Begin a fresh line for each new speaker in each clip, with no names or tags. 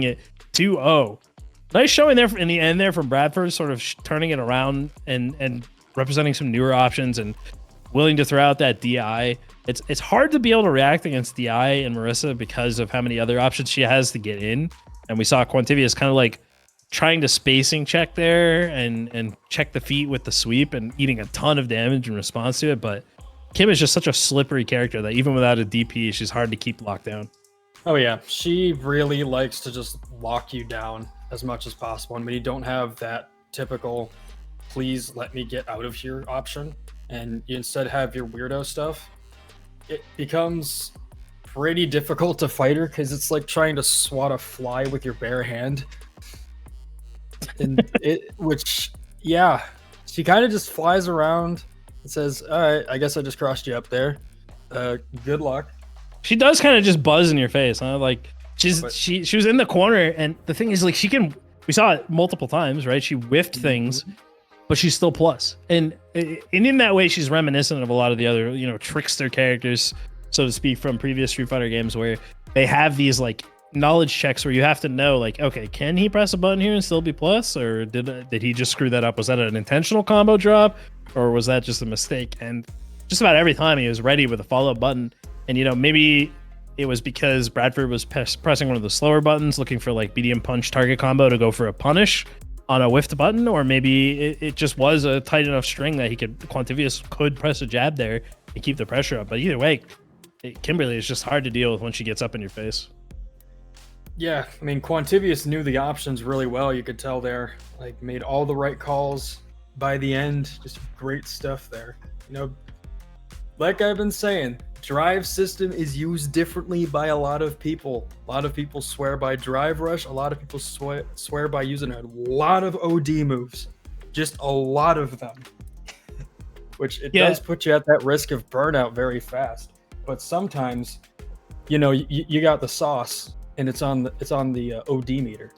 it 2-0. Nice showing there in the end there from Bradford, sort of turning it around and representing some newer options and willing to throw out that DI. It's hard to be able to react against DI and Marissa because of how many other options she has to get in. And we saw Quantivius kind of like trying to spacing check there and check the feet with the sweep and eating a ton of damage in response to it. But Kim is just such a slippery character that even without a DP, she's hard to keep locked down.
Oh yeah, she really likes to just lock you down as much as possible. And when you don't have that typical please let me get out of here option and you instead have your weirdo stuff, it becomes pretty difficult to fight her because it's like trying to swat a fly with your bare hand. And yeah, she kind of just flies around and says, all right, I guess I just crossed you up there. Good luck.
She does kind of just buzz in your face, huh? Like she was in the corner, and the thing is, like, we saw it multiple times, right? She whiffed things, but she's still plus. And in that way, she's reminiscent of a lot of the other, trickster characters, so to speak, from previous Street Fighter games where they have these like knowledge checks where you have to know, like, okay, can he press a button here and still be plus, or did he just screw that up? Was that an intentional combo drop, or was that just a mistake? And just about every time he was ready with a follow-up button. And maybe it was because Bradford was pressing one of the slower buttons, looking for like medium punch target combo to go for a punish on a whiffed button, or maybe it just was a tight enough string that Quantivius could press a jab there and keep the pressure up. But either way, Kimberly is just hard to deal with when she gets up in your face.
Yeah, I mean, Quantivius knew the options really well. You could tell there, like, made all the right calls by the end. Just great stuff there. Like I've been saying, drive system is used differently by a lot of people. A lot of people swear by drive rush. A lot of people swear by using a lot of OD moves. Just a lot of them. Which does put you at that risk of burnout very fast. But sometimes, you got the sauce and it's on the OD meter.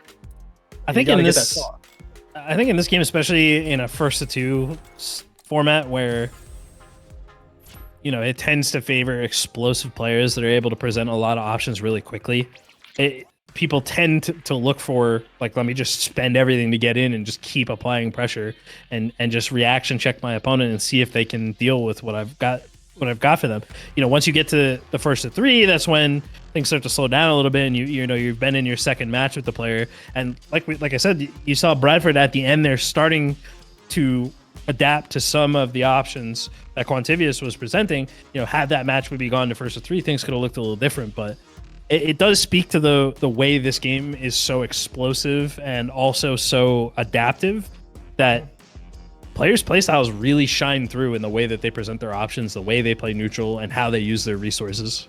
I think in this game, especially in a 1-2 format where it tends to favor explosive players that are able to present a lot of options really quickly. People tend to look for, like, let me just spend everything to get in and just keep applying pressure and just reaction check my opponent and see if they can deal with what I've got for them. Once you get to the 1-3, that's when things start to slow down a little bit, and you've been in your second match with the player. And like I said, you saw Bradford at the end there starting to adapt to some of the options that Quantivius was presenting. Had that match would be gone to 1-3, things could have looked a little different. But it does speak to the way this game is so explosive and also so adaptive that players' playstyles really shine through in the way that they present their options, the way they play neutral, and how they use their resources.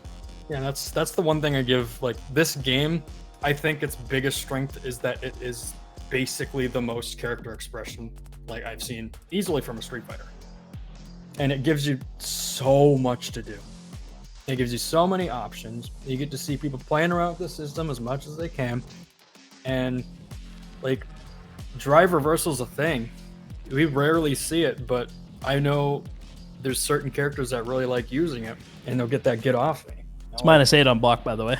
Yeah, that's the one thing I give, like, this game. I think its biggest strength is that it is basically the most character expression like I've seen easily from a Street Fighter. And it gives you so much to do. It gives you so many options. You get to see people playing around with the system as much as they can. And, like, drive reversal is a thing. We rarely see it, but I know there's certain characters that really like using it, and they'll get that get off me.
It's -8 on block, by the way.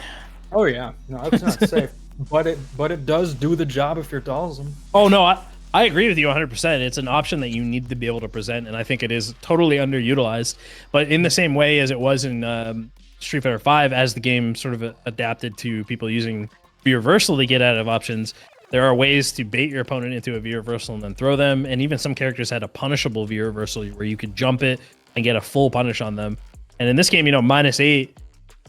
Oh yeah, no, it's not safe, but it does do the job if you're Dalsum.
Oh no, I agree with you 100%. It's an option that you need to be able to present, and I think it is totally underutilized. But in the same way as it was in Street Fighter V, as the game sort of adapted to people using V reversal to get out of options, there are ways to bait your opponent into a V reversal and then throw them. And even some characters had a punishable V reversal where you could jump it and get a full punish on them. And in this game, -8,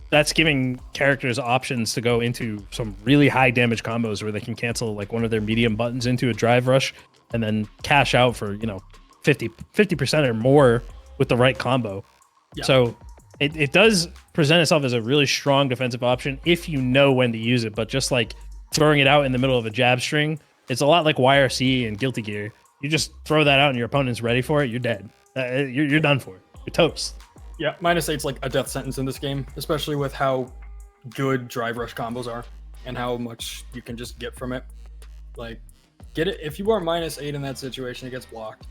that's giving characters options to go into some really high damage combos where they can cancel like one of their medium buttons into a drive rush and then cash out for 50% or more with the right combo. Yeah. So it does present itself as a really strong defensive option if you know when to use it. But just like throwing it out in the middle of a jab string, it's a lot like YRC and Guilty Gear. You just throw that out and your opponent's ready for it, you're dead. You're done for. You're toast.
Yeah, -8's like a death sentence in this game, especially with how good drive rush combos are and how much you can just get from it. Like, get it if you are -8 in that situation, it gets blocked.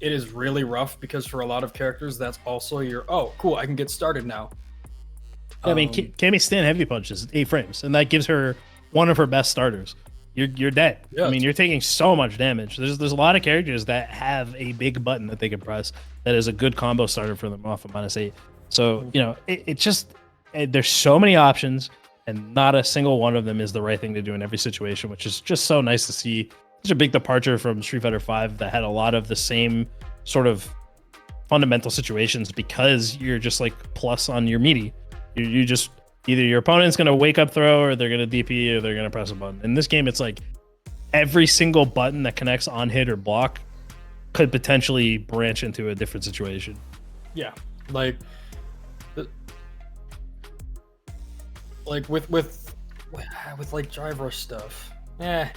It is really rough because for a lot of characters, that's also your, oh, cool, I can get started now.
I mean, Cammy stand heavy punches 8 frames, and that gives her one of her best starters, you're dead.
Yeah.
I mean, you're taking so much damage. There's a lot of characters that have a big button that they can press that is a good combo starter for them off of -8. So it just there's so many options, and not a single one of them is the right thing to do in every situation, which is just so nice to see. Such a big departure from Street Fighter V that had a lot of the same sort of fundamental situations, because you're just like plus on your meaty. You just either your opponent's going to wake up throw, or they're going to DP, or they're going to press a button. In this game, it's like every single button that connects on hit or block could potentially branch into a different situation.
Yeah, like with like driver stuff. I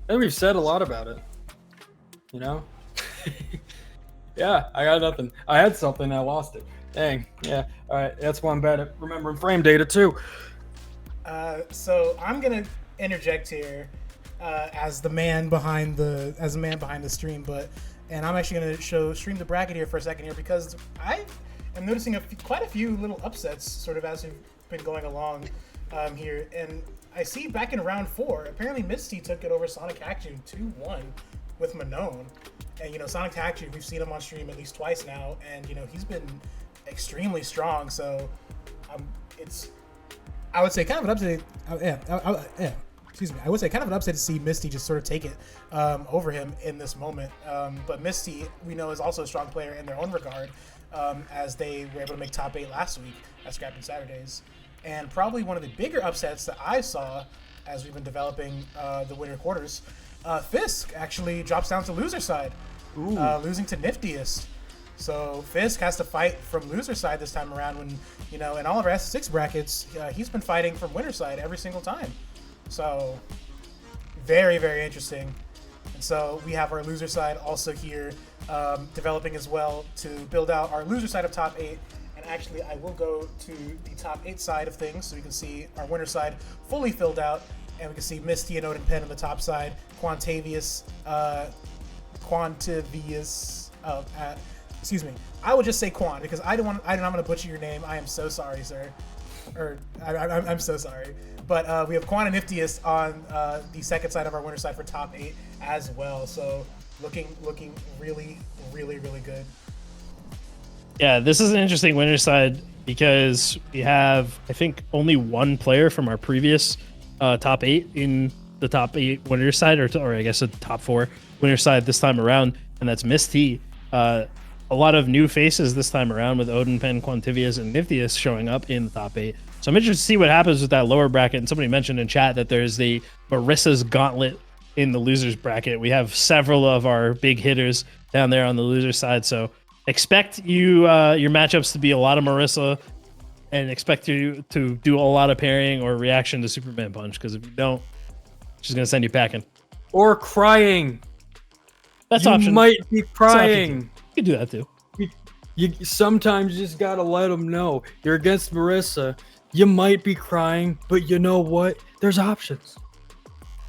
think we've said a lot about it. Yeah, I got nothing. I had something, I lost it. Dang. Yeah. All right. That's why I'm bad at remembering frame data too.
So I'm gonna interject here as the man behind the stream, and I'm actually gonna stream the bracket here for a second here, because I am noticing quite a few little upsets sort of as we've been going along here, and I see back in round 4, apparently Misty took it over Sonic Action 2-1 with Manone. And Sonic Action, we've seen him on stream at least twice now, and he's been extremely strong. So I would say kind of an upset. Excuse me. I would say kind of an upset to see Misty just sort of take it over him in this moment. But Misty, we know, is also a strong player in their own regard, as they were able to make top 8 last week at Scrappin Saturdays. And probably one of the bigger upsets that I saw as we've been developing the winter quarters, Fisk actually drops down to loser side, losing to Niftiest. So Fisk has to fight from loser side this time around, when in all of our S6 brackets, he's been fighting from winner side every single time. So very, very interesting. And so we have our loser side also here developing as well to build out our loser side of top 8. And actually, I will go to the top 8 side of things so you can see our winner side fully filled out. And we can see Misty and Odin Penn on the top side, excuse me. I will just say Quan, because I'm not going to butcher your name. I am so sorry, sir. I'm so sorry. But we have Quan and Niftiest on the second side of our winner side for top 8 as well. So looking really, really, really good.
Yeah, this is an interesting winner side, because we have, I think, only one player from our previous top 8 in the top 8 winner side, or I guess a top 4 winner side this time around, and that's Misty. A lot of new faces this time around, with Odin Penn, Quantivius, and Niftius showing up in the top 8. So I'm interested to see what happens with that lower bracket. And somebody mentioned in chat that there's the Marissa's Gauntlet in the losers bracket. We have several of our big hitters down there on the loser side, so expect your matchups to be a lot of Marissa, and expect you to do a lot of parrying or reaction to Superman Punch, because if you don't, she's going to send you packing.
Or crying.
That's
you
option.
You might be crying.
You can do that too.
You sometimes you just got to let them know. You're against Marissa. You might be crying, but you know what? There's options.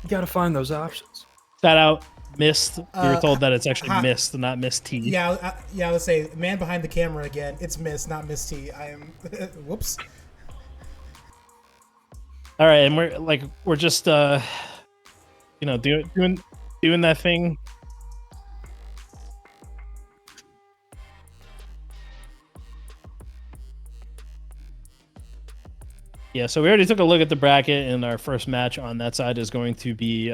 You got to find those options.
Shout out Mist. We were told that it's actually Mist, not Miss T.
Yeah, let's say man behind the camera again. It's Mist, not Miss T. I am. Whoops.
All right, and we're just doing that thing. Yeah, so we already took a look at the bracket, and our first match on that side is going to be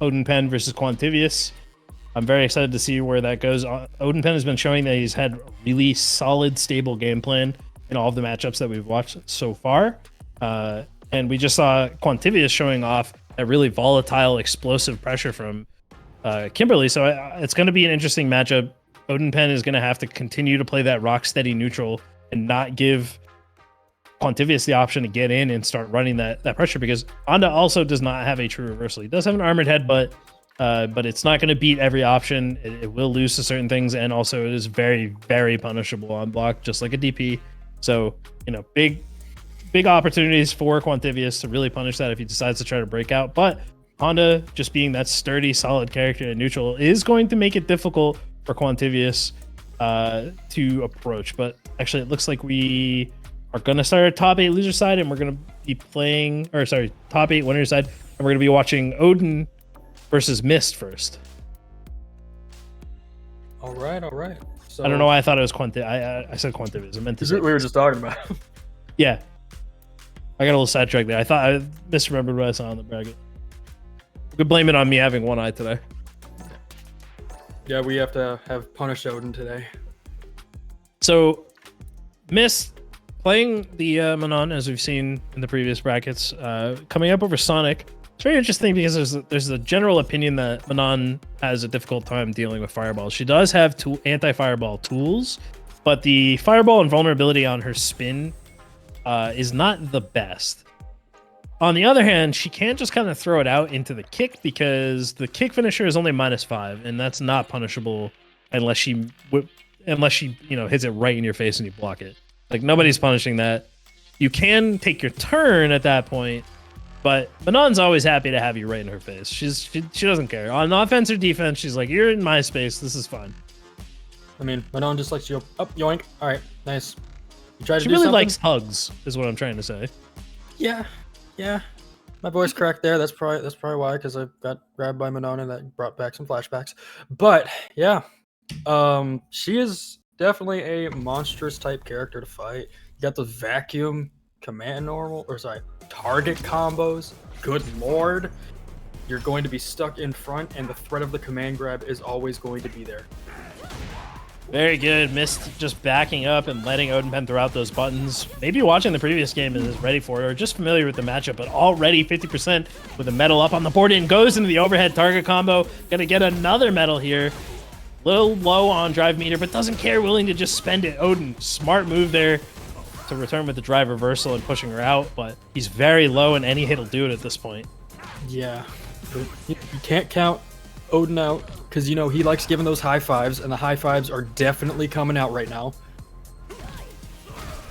Odin Penn versus Quantivius. I'm very excited to see where that goes. Odin Penn has been showing that he's had a really solid, stable game plan in all of the matchups that we've watched so far. And we just saw Quantivius showing off a really volatile, explosive pressure from Kimberly. So it's going to be an interesting matchup. Odin Penn is going to have to continue to play that rock steady neutral and not give Quantivius the option to get in and start running that pressure, because Honda also does not have a true reversal. He does have an armored headbutt, but it's not going to beat every option. It will lose to certain things, and also it is very, very punishable on block, just like a DP. So, big opportunities for Quantivius to really punish that if he decides to try to break out. But Honda, just being that sturdy, solid character in neutral, is going to make it difficult for Quantivius to approach. But actually, it looks like we are going to start our top 8 loser side, and we're going to be playing, or sorry, top 8 winner side, and we're going to be watching Odin versus Mist first.
All right. So
I don't know why I thought it was Quanti. I said Quantiviz. I meant to say.
we were just talking about.
Yeah. I got a little sidetracked there. I thought I misremembered what I saw on the bracket. You could blame it on me having one eye today.
Yeah, we have to have punish Odin today.
So, Mist playing the Manon, as we've seen in the previous brackets, coming up over Sonic. It's very interesting because there's a general opinion that Manon has a difficult time dealing with Fireball. She does have anti-Fireball tools, but the Fireball and vulnerability on her spin is not the best. On the other hand, she can't just kind of throw it out into the kick because the kick finisher is only -5, and that's not punishable unless she hits it right in your face and you block it. Like, nobody's punishing that. You can take your turn at that point, but Manon's always happy to have you right in her face. She doesn't care. On offense or defense, she's like, you're in my space. This is fine.
I mean, Manon just likes you. Up, yoink. All right, nice. You try to
She
do
really
something?
likes hugs, is what I'm trying to say.
Yeah. My voice cracked there. That's probably why, because I got grabbed by Manon and that brought back some flashbacks. But yeah, she is definitely a monstrous type character to fight. You got those vacuum target combos. Good lord, you're going to be stuck in front, and the threat of the command grab is always going to be there.
Very good. Mist just backing up and letting Odin throw out those buttons. Maybe watching the previous game and is ready for it, or just familiar with the matchup, but already 50% with a medal up on the board and goes into the overhead target combo. Gonna get another medal here. Little low on drive meter, but doesn't care, willing to just spend it. Odin, smart move there to return with the drive reversal and pushing her out, but he's very low and any hit will do it at this point.
Yeah, you can't count Odin out because, you know, he likes giving those high fives, and the high fives are definitely coming out right now.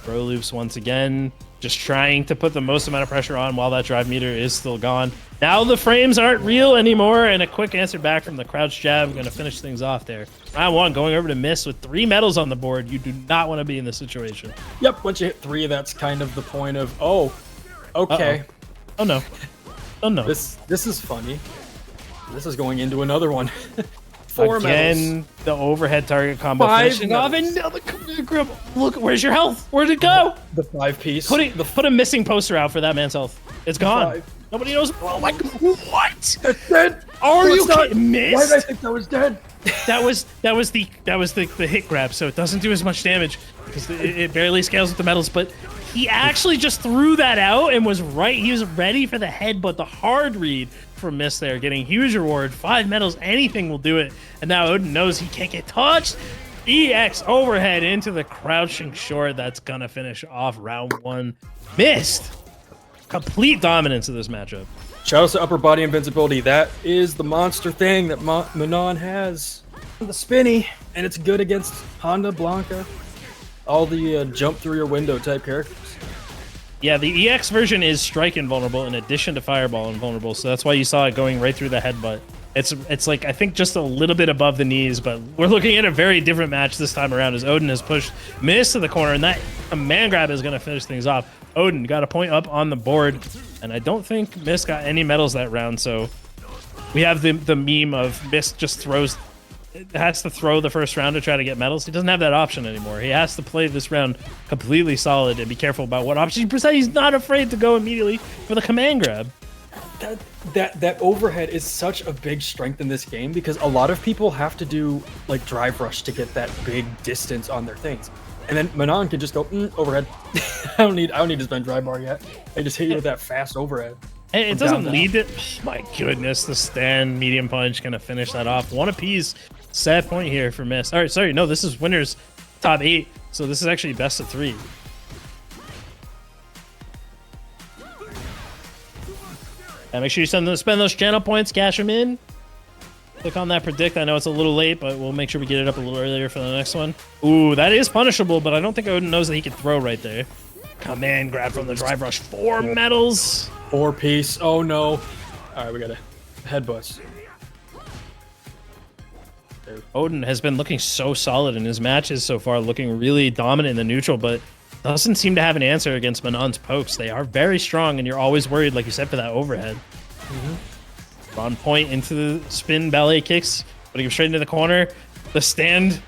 Bro loops once again, just trying to put the most amount of pressure on while that drive meter is still gone. Now the frames aren't real anymore, and a quick answer back from the crouch jab. Going to finish things off there. Round 1 going over to Mist with 3 medals on the board. You do not want to be in this situation.
Yep, once you hit 3, that's kind of the point of, oh, okay.
Oh no. Oh no.
This is funny. This is going into another one. 4
Again,
medals.
the overhead target combo
5
finishing off, and
medals.
now the command grab. Look, where's your health? Where'd it go?
The 5-piece.
Put a missing poster out for that man's health. It's gone.
5.
Nobody knows. Oh my god! What?
That's dead.
Are you
not-
kidding? Mist?
Why did I think that was dead?
That was the hit grab, so it doesn't do as much damage because it barely scales with the medals. But he actually just threw that out and was right. He was ready for the head, but the hard read from Mist there, getting huge reward. 5 medals, anything will do it. And now Odin knows he can't get touched. EX overhead into the crouching short. That's gonna finish off round 1. Mist. Complete dominance of this matchup.
Shout out to upper body invincibility. That is the monster thing that Manon has. The spinny, and it's good against Honda, Blanca, all the jump through your window type characters.
Yeah, the EX version is strike invulnerable in addition to fireball invulnerable, so that's why you saw it going right through the headbutt. It's like, I think, just a little bit above the knees, but we're looking at a very different match this time around as Odin has pushed Mist to the corner, and that command grab is going to finish things off. Odin got a point up on the board, and I don't think Mist got any medals that round, so we have the meme of Mist just has to throw the first round to try to get medals. He doesn't have that option anymore. He has to play this round completely solid and be careful about what option he presents. He's not afraid to go immediately for the command grab.
That overhead is such a big strength in this game because a lot of people have to do like drive rush to get that big distance on their things. And then Manon can just go overhead. I don't need to spend drive bar yet. I just hit you with that fast overhead.
And it doesn't lead to, oh my goodness, the stand medium punch gonna finish that off. One apiece. Sad point here for Mist. All right, sorry, no, this is winners top 8, so this is actually best of 3. And make sure you spend those channel points, cash them in. Click on that predict. I know it's a little late, but we'll make sure we get it up a little earlier for the next one. Ooh, that is punishable, but I don't think Odin knows that he can throw right there. Command grab from the drive rush. 4 medals.
4-piece. Oh no. All right, we got a headbutts.
Odin has been looking so solid in his matches so far, looking really dominant in the neutral, but doesn't seem to have an answer against Manon's pokes. They are very strong, and you're always worried, like you said, for that overhead. On point into the spin ballet kicks, putting him straight into the corner. The stand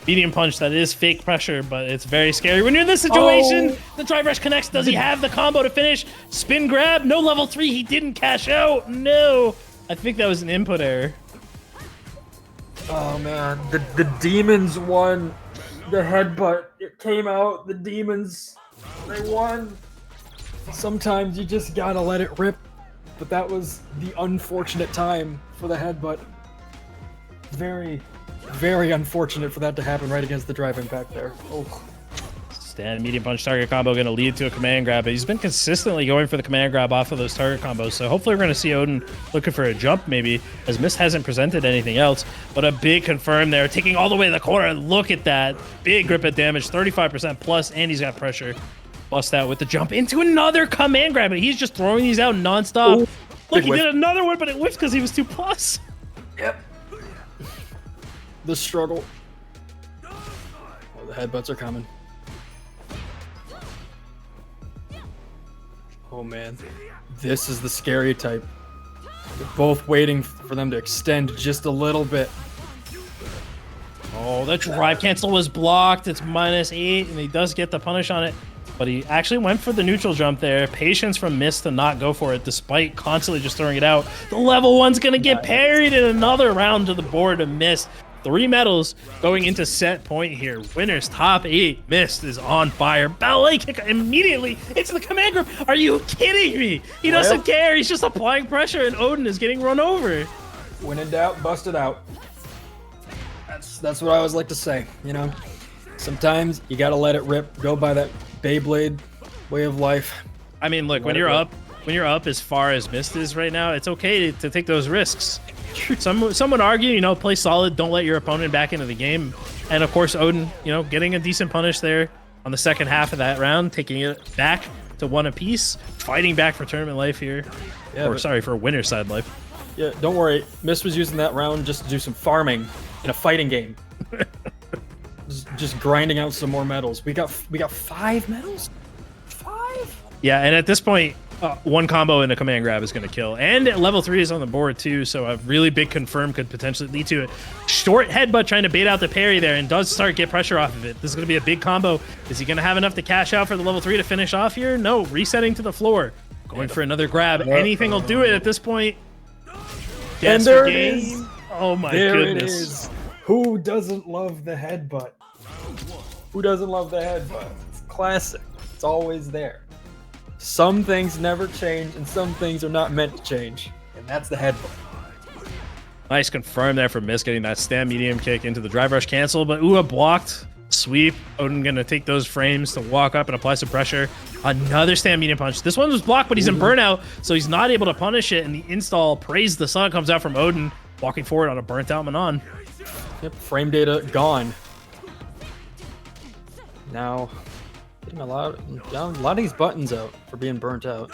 medium punch, that is fake pressure, but it's very scary when you're in this situation. The drive rush connects. Does he have the combo to finish? Spin grab, no level 3. He didn't cash out. No, I think that was an input error.
Oh man, the demons won. The headbutt, it came out. The demons, they won. Sometimes you just gotta let it rip, but that was the unfortunate time for the headbutt. Very, very unfortunate for that to happen right against the drive impact there. Oh.
Stand medium punch target combo going to lead to a command grab, but he's been consistently going for the command grab off of those target combos, so hopefully we're going to see Odin looking for a jump maybe, as Mist hasn't presented anything else. But a big confirm there, taking all the way to the corner. Look at that big grip at damage, 35% plus, and he's got pressure. Bust out with the jump into another command grab, but he's just throwing these out nonstop. Look, he did another one, but it whiffed because he was 2+.
Yep. The struggle. Oh, the headbutts are coming. Oh man, this is the scary type. They're both waiting for them to extend just a little bit.
Oh, that drive cancel was blocked. It's -8, and he does get the punish on it. But he actually went for the neutral jump there. Patience from Mist to not go for it, despite constantly just throwing it out. The level 1's going to get parried in another round to the board of Mist. 3 medals going into set point here. Winners top 8. Mist is on fire. Ballet kick immediately into the command grip. Are you kidding me? He doesn't care. He's just applying pressure, and Odin is getting run over.
When in doubt, bust it out. That's what I always like to say. You know, sometimes you gotta let it rip. Go by that Beyblade way of life.
I mean, look, when you're up as far as Mist is right now, it's okay to take those risks. Some would argue, you know, play solid, don't let your opponent back into the game. And of course, Odin, you know, getting a decent punish there on the second half of that round, taking it back to 1 apiece, fighting back for tournament life here. Yeah, or sorry, for winner side life.
Yeah, don't worry. Mist was using that round just to do some farming in a fighting game. just grinding out some more medals. We got 5 medals? 5?
Yeah, and at this point, 1 combo and a command grab is going to kill. And level 3 is on the board too, so a really big confirm could potentially lead to it. Short headbutt trying to bait out the parry there, and does start get pressure off of it. This is going to be a big combo. Is he going to have enough to cash out for the level 3 to finish off here? No, resetting to the floor. Going for another grab. Anything will do it at this point.
And there it is.
Oh my
goodness.
It is.
Who doesn't love the headbutt? Who doesn't love the headbutt? It's classic. It's always there. Some things never change, and some things are not meant to change, and that's the headbutt.
Nice confirm there for Mist, getting that stand medium kick into the drive rush cancel, but Ua blocked. Sweep. Odin gonna take those frames to walk up and apply some pressure. Another stand medium punch. This one was blocked, but he's in burnout, so he's not able to punish it, and the install Praise the Sun comes out from Odin, walking forward on a burnt out Manon.
Yep, frame data gone. Now, getting a lot of these buttons out for being burnt out.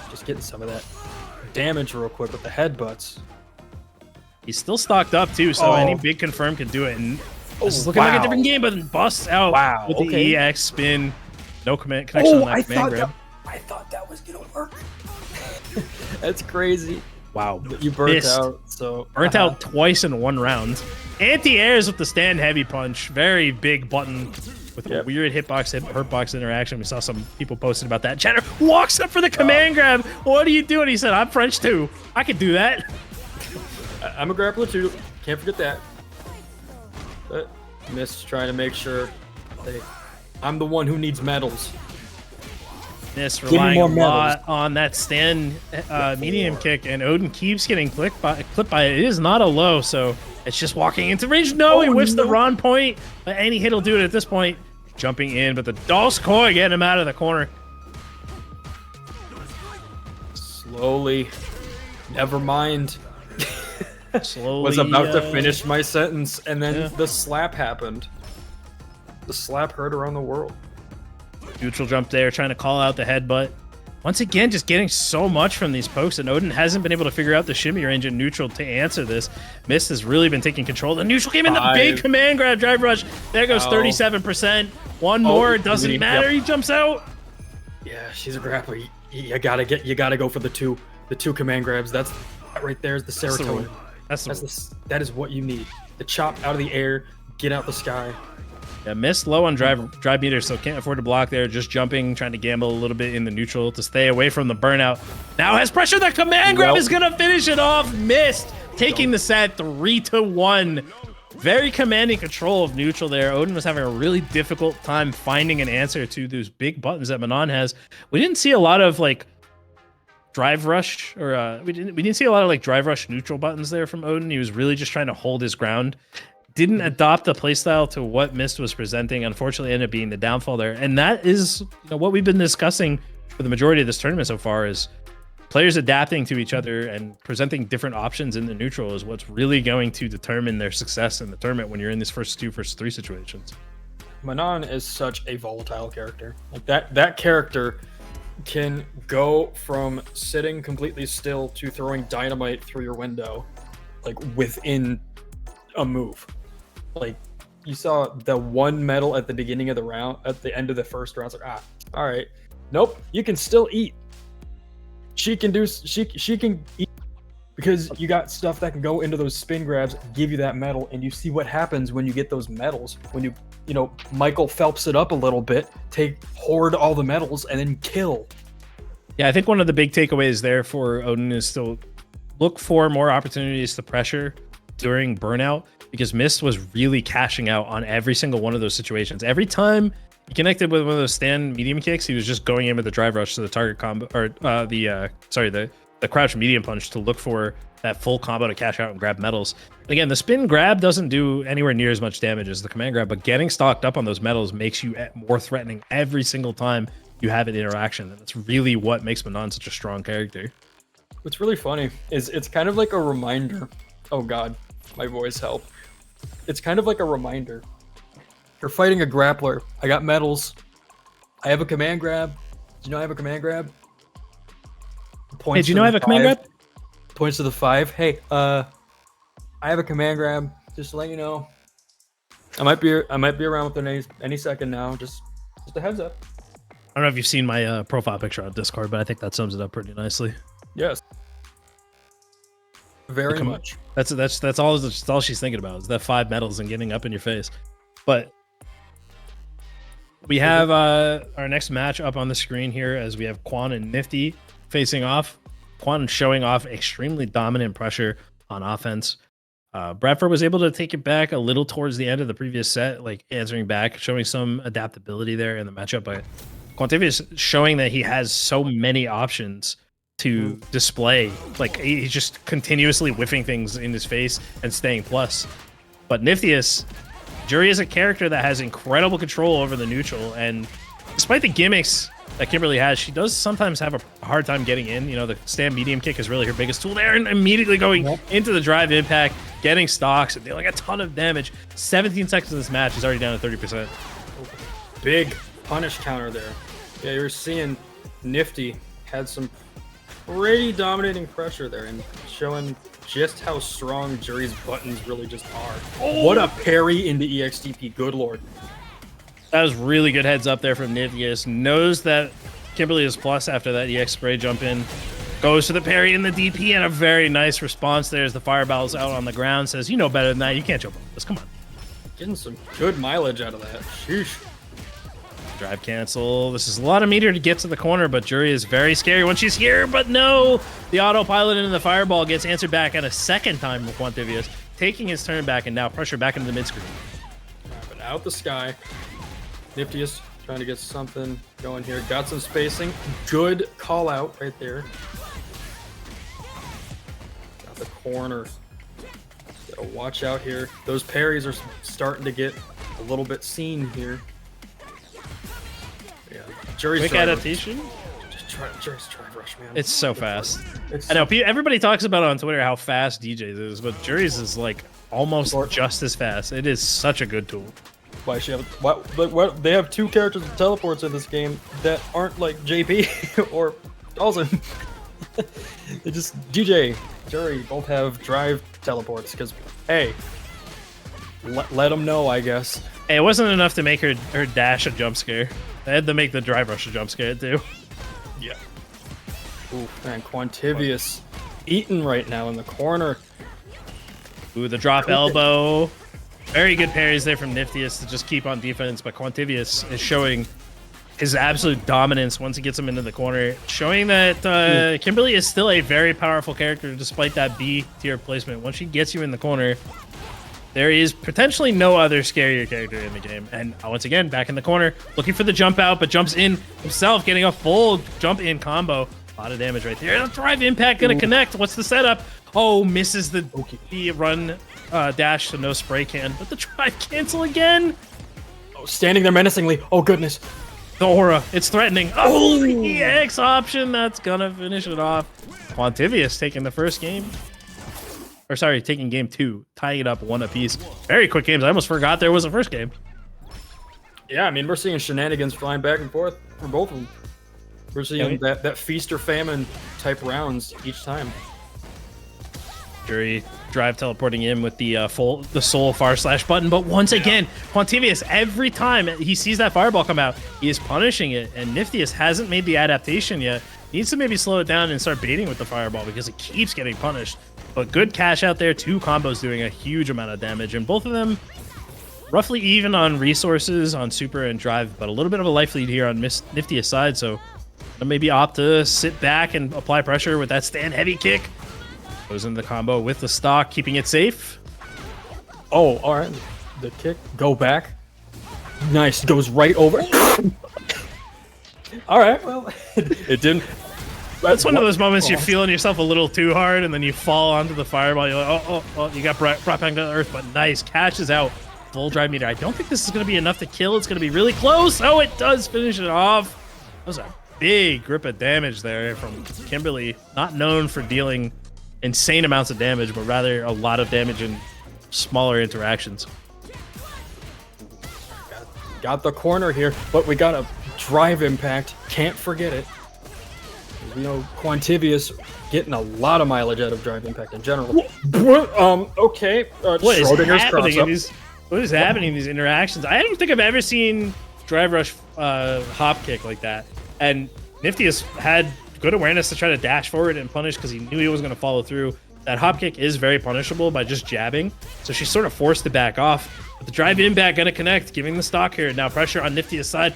Just getting some of that damage real quick with the headbutts.
He's still stocked up too, so any big confirm can do it. And this is looking like a different game, but busts out with the EX spin. No connection on that command grab.
I thought that was gonna work. That's crazy.
Wow.
But you burnt out, so
burnt out twice in 1 round. Anti-airs with the stand heavy punch. Very big button with a weird hurtbox interaction. We saw some people posting about that. Cheddar walks up for the command grab. What are you doing? He said, I'm French too. I could do that.
I'm a grappler too. Can't forget that. But Mist trying to make sure that I'm the one who needs medals.
Mist relying a lot on that stand medium kick, and Odin keeps getting clipped by it. It is not a low, so it's just walking into range. No, he whiffs the Ron point, but any hit will do it at this point. Jumping in, but the Dulce Koi getting him out of the corner.
Slowly. Never mind.
Slowly.
Was about to finish my sentence, and then the slap happened. The slap heard around the world.
Neutral jump there, trying to call out the headbutt. Once again, just getting so much from these pokes, and Odin hasn't been able to figure out the shimmy range in neutral to answer this. Mist has really been taking control. The neutral came in the big command grab drive rush. There goes 37%. One more, it doesn't matter. He jumps out.
Yeah, she's a grappler. You gotta go for the two command grabs. That's right there is the serotonin. That is what you need. The chop out of the air, get out the sky.
Yeah, Mist low on drive meter, so can't afford to block there. Just jumping, trying to gamble a little bit in the neutral to stay away from the burnout. Now has pressure. The command grab is gonna finish it off. Mist taking the set 3-1. Very commanding control of neutral there. Odin was having a really difficult time finding an answer to those big buttons that Manon has. We didn't see a lot of like drive rush, or we didn't see a lot of like drive rush neutral buttons there from Odin. He was really just trying to hold his ground. Didn't adopt the playstyle to what Mist was presenting. Unfortunately, ended up being the downfall there. And that is what we've been discussing for the majority of this tournament so far, is players adapting to each other and presenting different options in the neutral is what's really going to determine their success in the tournament when you're in these first three situations.
Manon is such a volatile character. Like that character can go from sitting completely still to throwing dynamite through your window, like within a move. Like you saw the one medal at the beginning of the round, at the end of the first round. It's like, all right, nope, you can still eat. She can eat because you got stuff that can go into those spin grabs, give you that medal, and you see what happens when you get those medals. When you Michael Phelps it up a little bit, hoard all the medals, and then kill.
Yeah, I think one of the big takeaways there for Odin is to look for more opportunities to pressure during burnout, because Mist was really cashing out on every single one of those situations. Every time he connected with one of those stand medium kicks, he was just going in with the drive rush to the target combo, or the crouch medium punch to look for that full combo to cash out and grab medals. Again, the spin grab doesn't do anywhere near as much damage as the command grab, but getting stocked up on those medals makes you more threatening every single time you have an interaction. And that's really what makes Manon such a strong character.
What's really funny is it's kind of like a reminder. Oh God, my voice help. It's kind of like a reminder. You're fighting a grappler. I got medals. I have a command grab. Do you know I have a command grab?
Hey, do you know I have a command grab?
Points to the 5. Hey, I have a command grab. Just to let you know. I might be around with any second now. Just a heads up.
I don't know if you've seen my profile picture on Discord, but I think that sums it up pretty nicely.
Yes. Very much.
That's all she's thinking about is that 5 medals and getting up in your face. But we have our next match up on the screen here as we have Quan and Nifty facing off. Quan showing off extremely dominant pressure on offense. Bradford was able to take it back a little towards the end of the previous set, like answering back, showing some adaptability there in the matchup. But Quantivius showing that he has so many options to display. Like he's just continuously whiffing things in his face and staying plus. But Niftius, Jury is a character that has incredible control over the neutral, and despite the gimmicks that Kimberly has, she does sometimes have a hard time getting in. The stand medium kick is really her biggest tool there, and immediately going into the drive impact, getting stocks, and dealing a ton of damage. 17 seconds of this match is already down to 30%.
Big punish counter there. Yeah, you're seeing Nifty had some pretty dominating pressure there and showing just how strong Jury's buttons really just are. Oh. What a parry into EXTP, good lord.
That was really good heads up there from Niftius. Knows that Kimberly is plus after that EX spray jump in. Goes to the parry in the DP, and a very nice response there as the fireball's out on the ground. Says, you know better than that. You can't jump on this. Come on.
Getting some good mileage out of that. Sheesh.
Drive cancel. This is a lot of meter to get to the corner, but Jury is very scary when she's here. But no, the autopilot into the fireball gets answered back at a second time with Quantivius, taking his turn back and now pressure back into the mid-screen.
But out the sky. Niftius trying to get something going here. Got some spacing. Good call out right there. Got the corner. Gotta watch out here. Those parries are starting to get a little bit seen here. Yeah, Jury's
quick adaptation.
Jury's drive rush, man.
It's so fast. I know everybody talks about on Twitter how fast DJ's is, but Jury's is like almost just as fast. It is such a good tool.
Why she have what they have two characters with teleports in this game that aren't like JP or Dawson. They just DJ, Jerry both have drive teleports because hey, let them know, I guess.
Hey, it wasn't enough to make her dash a jump scare. They had to make the drive rush a jump scare too.
Yeah. Ooh, man, Quantivious eating right now in the corner.
Ooh, the drop elbow. Very good parries there from Niftius to just keep on defense, but Quantivious is showing his absolute dominance once he gets him into the corner, showing that Kimberly is still a very powerful character despite that B tier placement. Once she gets you in the corner, there is potentially no other scarier character in the game. And once again, back in the corner, looking for the jump out, but jumps in himself, getting a full jump in combo. A lot of damage right there. The drive impact gonna connect. What's the setup? Oh, misses the run dash to no spray can, but the drive cancel again.
Oh, standing there menacingly. Oh goodness.
The aura, it's threatening. Oh, the EX option, that's gonna finish it off. Quantivious taking the first game. Or sorry, taking game 2, tying it up 1 apiece. Very quick games. I almost forgot there was a first game.
Yeah, I mean, we're seeing shenanigans flying back and forth for both of them. We're seeing that feast or famine type rounds each time.
Jury drive teleporting in with the soul // button, but once again, Quantivious, every time he sees that fireball come out, he is punishing it, and Niftius hasn't made the adaptation yet. Needs to maybe slow it down and start baiting with the fireball because it keeps getting punished. But good cash out there, 2 combos doing a huge amount of damage, and both of them roughly even on resources on super and drive, but a little bit of a life lead here on Niftius side, so maybe opt to sit back and apply pressure with that stand heavy kick. Goes into the combo with the stock, keeping it safe.
Oh, all right. The kick, go back. Nice, goes right over. All right, well, it didn't.
That's one of those moments you're feeling yourself a little too hard, and then you fall onto the fireball. You're like, oh, you got brought back to earth, but nice. Catches out. Full drive meter. I don't think this is going to be enough to kill. It's going to be really close. Oh, it does finish it off. That was a big grip of damage there from Kimberly. Not known for dealing insane amounts of damage, but rather a lot of damage in smaller interactions.
Got the corner here, but we got a drive impact. Can't forget it. You know, Quantivious getting a lot of mileage out of drive impact in general. Okay.
What is happening in these interactions? I don't think I've ever seen drive rush hop kick like that. And Niftius had good awareness to try to dash forward and punish because he knew he was going to follow through. That hop kick is very punishable by just jabbing, so she's sort of forced to back off. But the drive impact going to connect, giving the stock here. Now pressure on Niftius' side.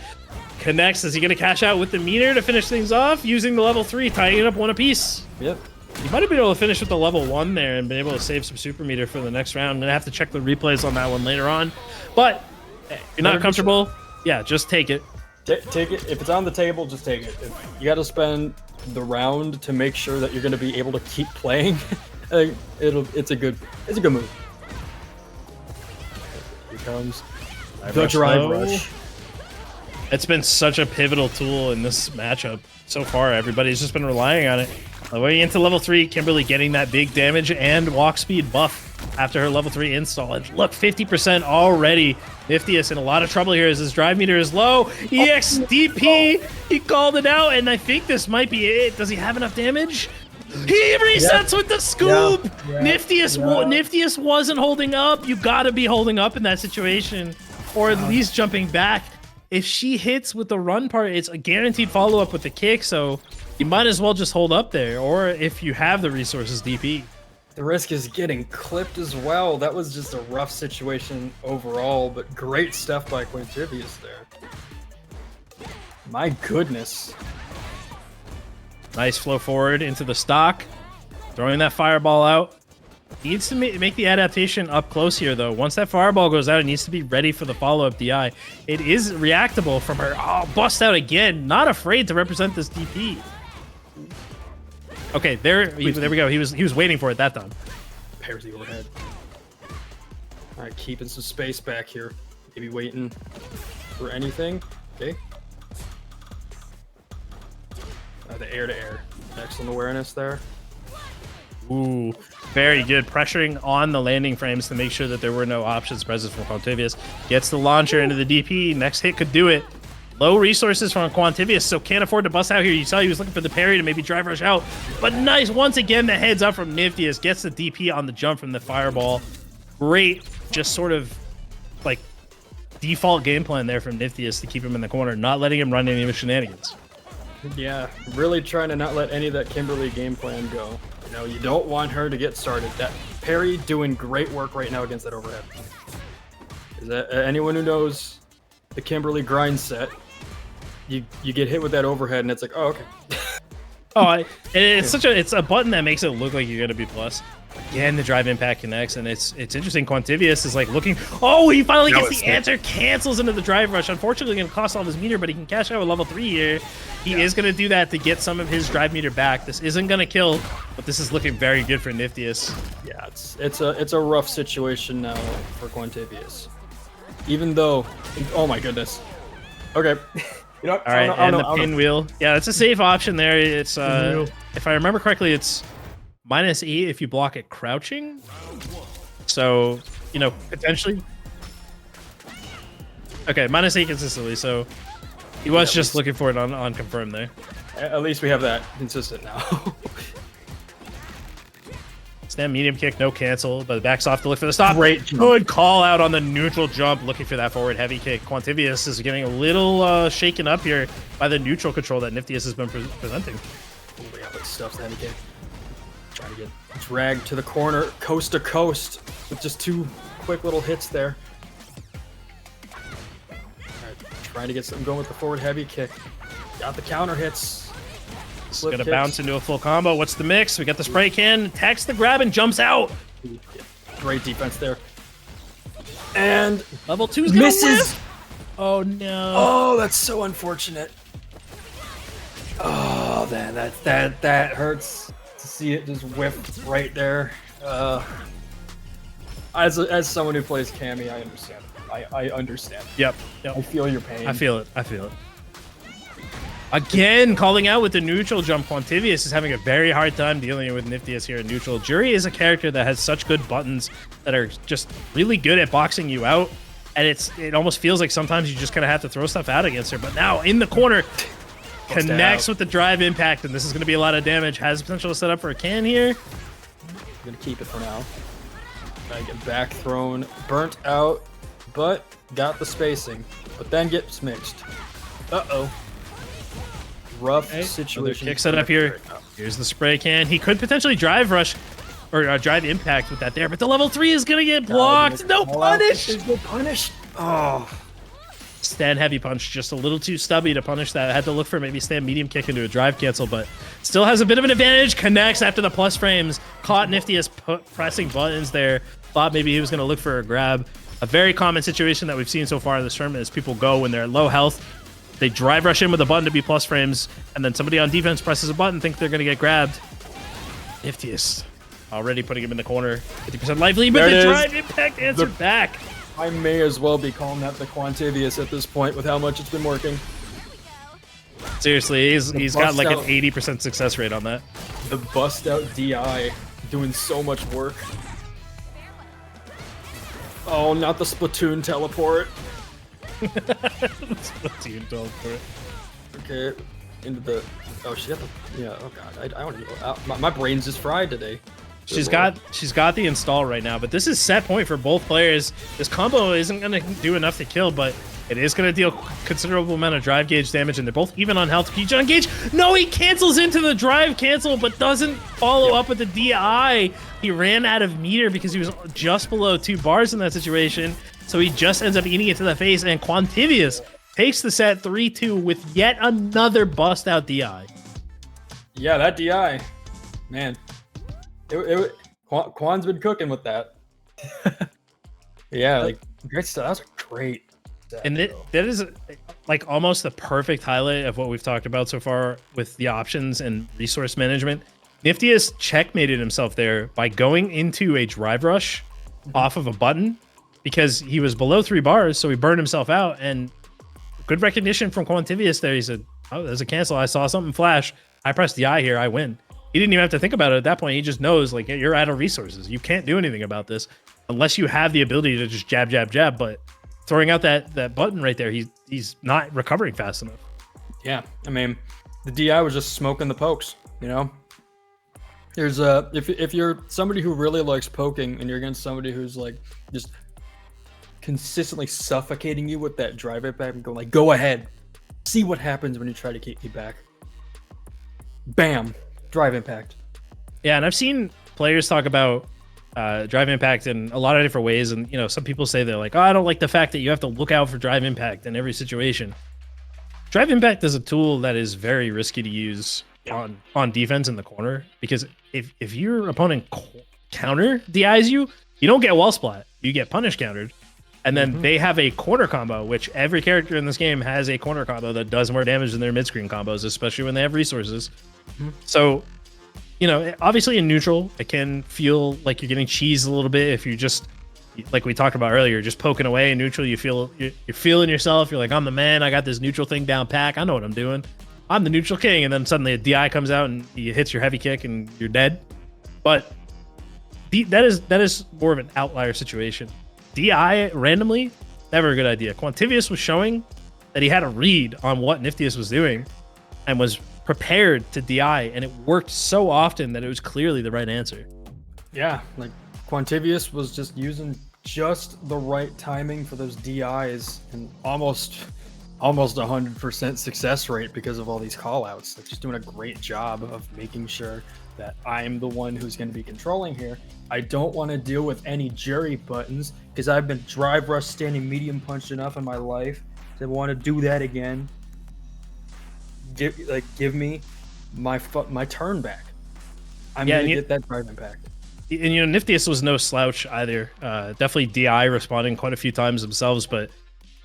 Connects. Is he going to cash out with the meter to finish things off? Using the level 3, tying it up 1 apiece.
Yep.
He might have been able to finish with the level 1 there and been able to save some super meter for the next round. I'm going to have to check the replays on that one later on. But if you're not comfortable, yeah, just take it.
Take it. If it's on the table, just take it. You got to spend the round to make sure that you're going to be able to keep playing. It's a good move. Here comes the drive rush.
It's been such a pivotal tool in this matchup so far. Everybody's just been relying on it. Way into level 3, Kimberly getting that big damage and walk speed buff after her level 3 install. And look, 50% already. Niftius in a lot of trouble here as his drive meter is low. EXDP, he called it out, and I think this might be it. Does he have enough damage? He resets with the scoop. Niftius wasn't holding up. You gotta be holding up in that situation, or at least jumping back. If she hits with the run part, it's a guaranteed follow-up with the kick, so you might as well just hold up there, or if you have the resources, DP.
The risk is getting clipped as well. That was just a rough situation overall, but great stuff by Quintivious there. My goodness.
Nice flow forward into the stock, throwing that fireball out. Needs to make the adaptation up close here, though. Once that fireball goes out, it needs to be ready for the follow-up DI. It is reactable from her. Oh, bust out again. Not afraid to represent this DP. Okay, there we go. He was waiting for it that time.
Pairs the overhead. All right, keeping some space back here. Maybe waiting for anything. Okay. The air-to-air. Excellent awareness there.
Ooh, very good. Pressuring on the landing frames to make sure that there were no options present from Quantivious. Gets the launcher into the DP. Next hit could do it. Low resources from Quantivious, so can't afford to bust out here. You saw he was looking for the parry to maybe drive rush out. But nice, once again, the heads up from Niftius. Gets the DP on the jump from the fireball. Great, just sort of like default game plan there from Niftius to keep him in the corner, not letting him run any of his shenanigans.
Yeah, really trying to not let any of that Kimberly game plan go. You know, you don't want her to get started. That parry doing great work right now against that overhead. Is that anyone who knows the Kimberly grind set? You get hit with that overhead and it's like, oh, okay.
It's a button that makes it look like you're gonna be plus. Again, the drive impact connects, and it's interesting. Quantivious is like looking. Oh, he finally gets the answer, cancels into the drive rush. Unfortunately, gonna cost all of his meter, but he can cash out with level 3 here. He is gonna do that to get some of his drive meter back. This isn't gonna kill, but this is looking very good for Niftius.
Yeah, it's a rough situation now for Quantivious. Even though, oh my goodness. Okay. You know what?
All right, and the pinwheel. Yeah, it's a safe option there. It's if I remember correctly, it's -8 if you block it crouching. So, you know, potentially. Okay, -8 consistently. So he was just looking for it on confirm there.
At least we have that consistent now.
Stand medium kick, no cancel, but backs off to look for the stop.
Great
Good call out on the neutral jump, looking for that forward heavy kick. Quantivious is getting a little shaken up here by the neutral control that Niftius has been presenting.
Oh yeah, but stuffs the heavy kick. Trying to get dragged to the corner, coast to coast, with just 2 quick little hits there. Alright, trying to get something going with the forward heavy kick. Got the counter hits.
It's gonna bounce into a full combo. What's the mix? We got the spray can, attacks the grab and jumps out.
Great defense there. And
level 2's gonna
misses.
Whiff. Oh no.
Oh, that's so unfortunate. Oh man, that hurts to see it just whiff right there. As someone who plays Cammy, I understand. I understand.
Yep.
I feel your pain.
I feel it. Again, calling out with the neutral jump. Quantivious is having a very hard time dealing with Niftius here in neutral. Jury is a character that has such good buttons that are just really good at boxing you out. And it almost feels like sometimes you just kind of have to throw stuff out against her. But now in the corner, connects with the drive impact, and this is going to be a lot of damage. Has potential to set up for a can here.
I'm going to keep it for now. Gotta get back thrown, burnt out, but got the spacing. But then gets mixed. Uh-oh. Rough situation.
Kick set up here. Here's the spray can. He could potentially drive rush or drive impact with that there, but the level 3 is gonna get blocked. No punish.
There's no punish. Oh.
Stand heavy punch, just a little too stubby to punish that. I had to look for maybe stand medium kick into a drive cancel, but still has a bit of an advantage. Connects after the plus frames. Caught Niftius pressing buttons there. Thought maybe he was gonna look for a grab. A very common situation that we've seen so far in this tournament is people go when they're at low health. They drive rush in with a button to be plus frames, and then somebody on defense presses a button, think they're going to get grabbed. Niftius already putting him in the corner. 50% lively, but the drive impact answered back.
I may as well be calling that the Quantivious at this point with how much it's been working.
Seriously, he's got like an 80% success rate on that.
The bust out DI doing so much work. Oh, not the Splatoon teleport.
Splatoon teleport.
Okay, into the. Oh, she got the. Yeah. Oh god, I don't know. My brain's just fried today.
She's got the install right now, but this is set point for both players. This combo isn't gonna do enough to kill, but it is gonna deal considerable amount of drive gauge damage, and they're both even on health. Can you engage? No, he cancels into the drive cancel, but doesn't follow up with the DI. He ran out of meter because he was just below 2 bars in that situation. So he just ends up eating it to the face, and Quantivious takes the set 3-2 with yet another bust out DI.
Yeah, that DI, man. Quan's been cooking with that. Yeah, like great stuff. That was a great set,
and that is like almost the perfect highlight of what we've talked about so far with the options and resource management. Niftius checkmated himself there by going into a drive rush off of a button, because he was below 3 bars, so he burned himself out. And good recognition from Quantivious there. He said, oh, there's a cancel. I saw something flash. I pressed the I here. I win. he didn't even have to think about it at that point. He just knows like you're out of resources. You can't do anything about this unless you have the ability to just jab, jab, jab. But throwing out that button right there, he's not recovering fast enough.
Yeah, I mean, the DI was just smoking the pokes. You know, there's if you're somebody who really likes poking and you're against somebody who's like just consistently suffocating you with that drive it back and going like, go ahead, see what happens when you try to kick me back. Bam, drive impact.
Yeah, and I've seen players talk about drive impact in a lot of different ways, and you know, some people say they're like, oh, I don't like the fact that you have to look out for drive impact in every situation. Drive impact is a tool that is very risky to use on defense in the corner, because if your opponent counter DIs you, you don't get wall splat, you get punish countered, and then they have a corner combo, which every character in this game has a corner combo that does more damage than their mid-screen combos, especially when they have resources. So, you know, obviously in neutral, it can feel like you're getting cheesed a little bit if you just, like we talked about earlier, just poking away in neutral. You feel you're feeling yourself. You're like, I'm the man. I got this neutral thing down pack. I know what I'm doing. I'm the neutral king. And then suddenly a DI comes out and he hits your heavy kick and you're dead. But that is more of an outlier situation. DI randomly, never a good idea. Quantivius was showing that he had a read on what Niftius was doing and was prepared to DI, and it worked so often that it was clearly the right answer.
Yeah, like Quantivius was just using just the right timing for those DIs and almost 100% success rate because of all these callouts. Like, just doing a great job of making sure that I'm the one who's going to be controlling here. I don't want to deal with any jury buttons because I've been drive rush standing medium punched enough in my life to want to do that again. Give me my turn back. I'm gonna get that drive impact.
And you know, Niftius was no slouch either. Definitely DI responding quite a few times themselves, but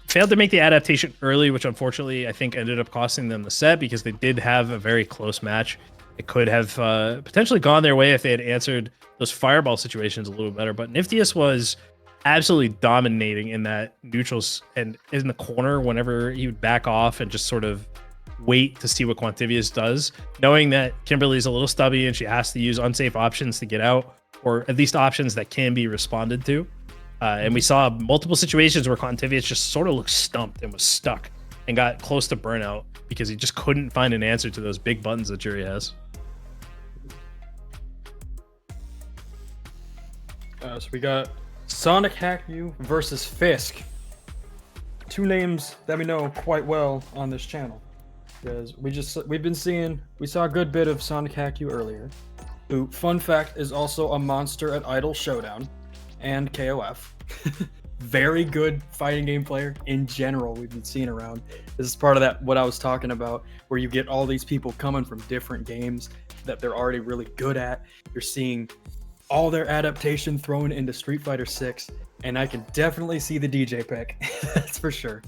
failed to make the adaptation early, which unfortunately I think ended up costing them the set because they did have a very close match. It could have potentially gone their way if they had answered those fireball situations a little better. But Niftius was absolutely dominating in that neutrals and in the corner whenever he would back off and just sort of wait to see what Quantivius does, knowing that Kimberly's a little stubby and she has to use unsafe options to get out, or at least options that can be responded to. And we saw multiple situations where Quantivius just sort of looked stumped and was stuck and got close to burnout because he just couldn't find an answer to those big buttons that Jury has.
So we got Sonic Hack You versus Fisk. Two names that we know quite well on this channel. Because we saw a good bit of Sonic Hack You earlier, who, fun fact, is also a monster at Idle Showdown and KOF. Very good fighting game player in general we've been seeing around. This is part of that, what I was talking about, where you get all these people coming from different games that they're already really good at. You're seeing all their adaptation thrown into Street Fighter 6, and I can definitely see the DJ pick. That's for sure.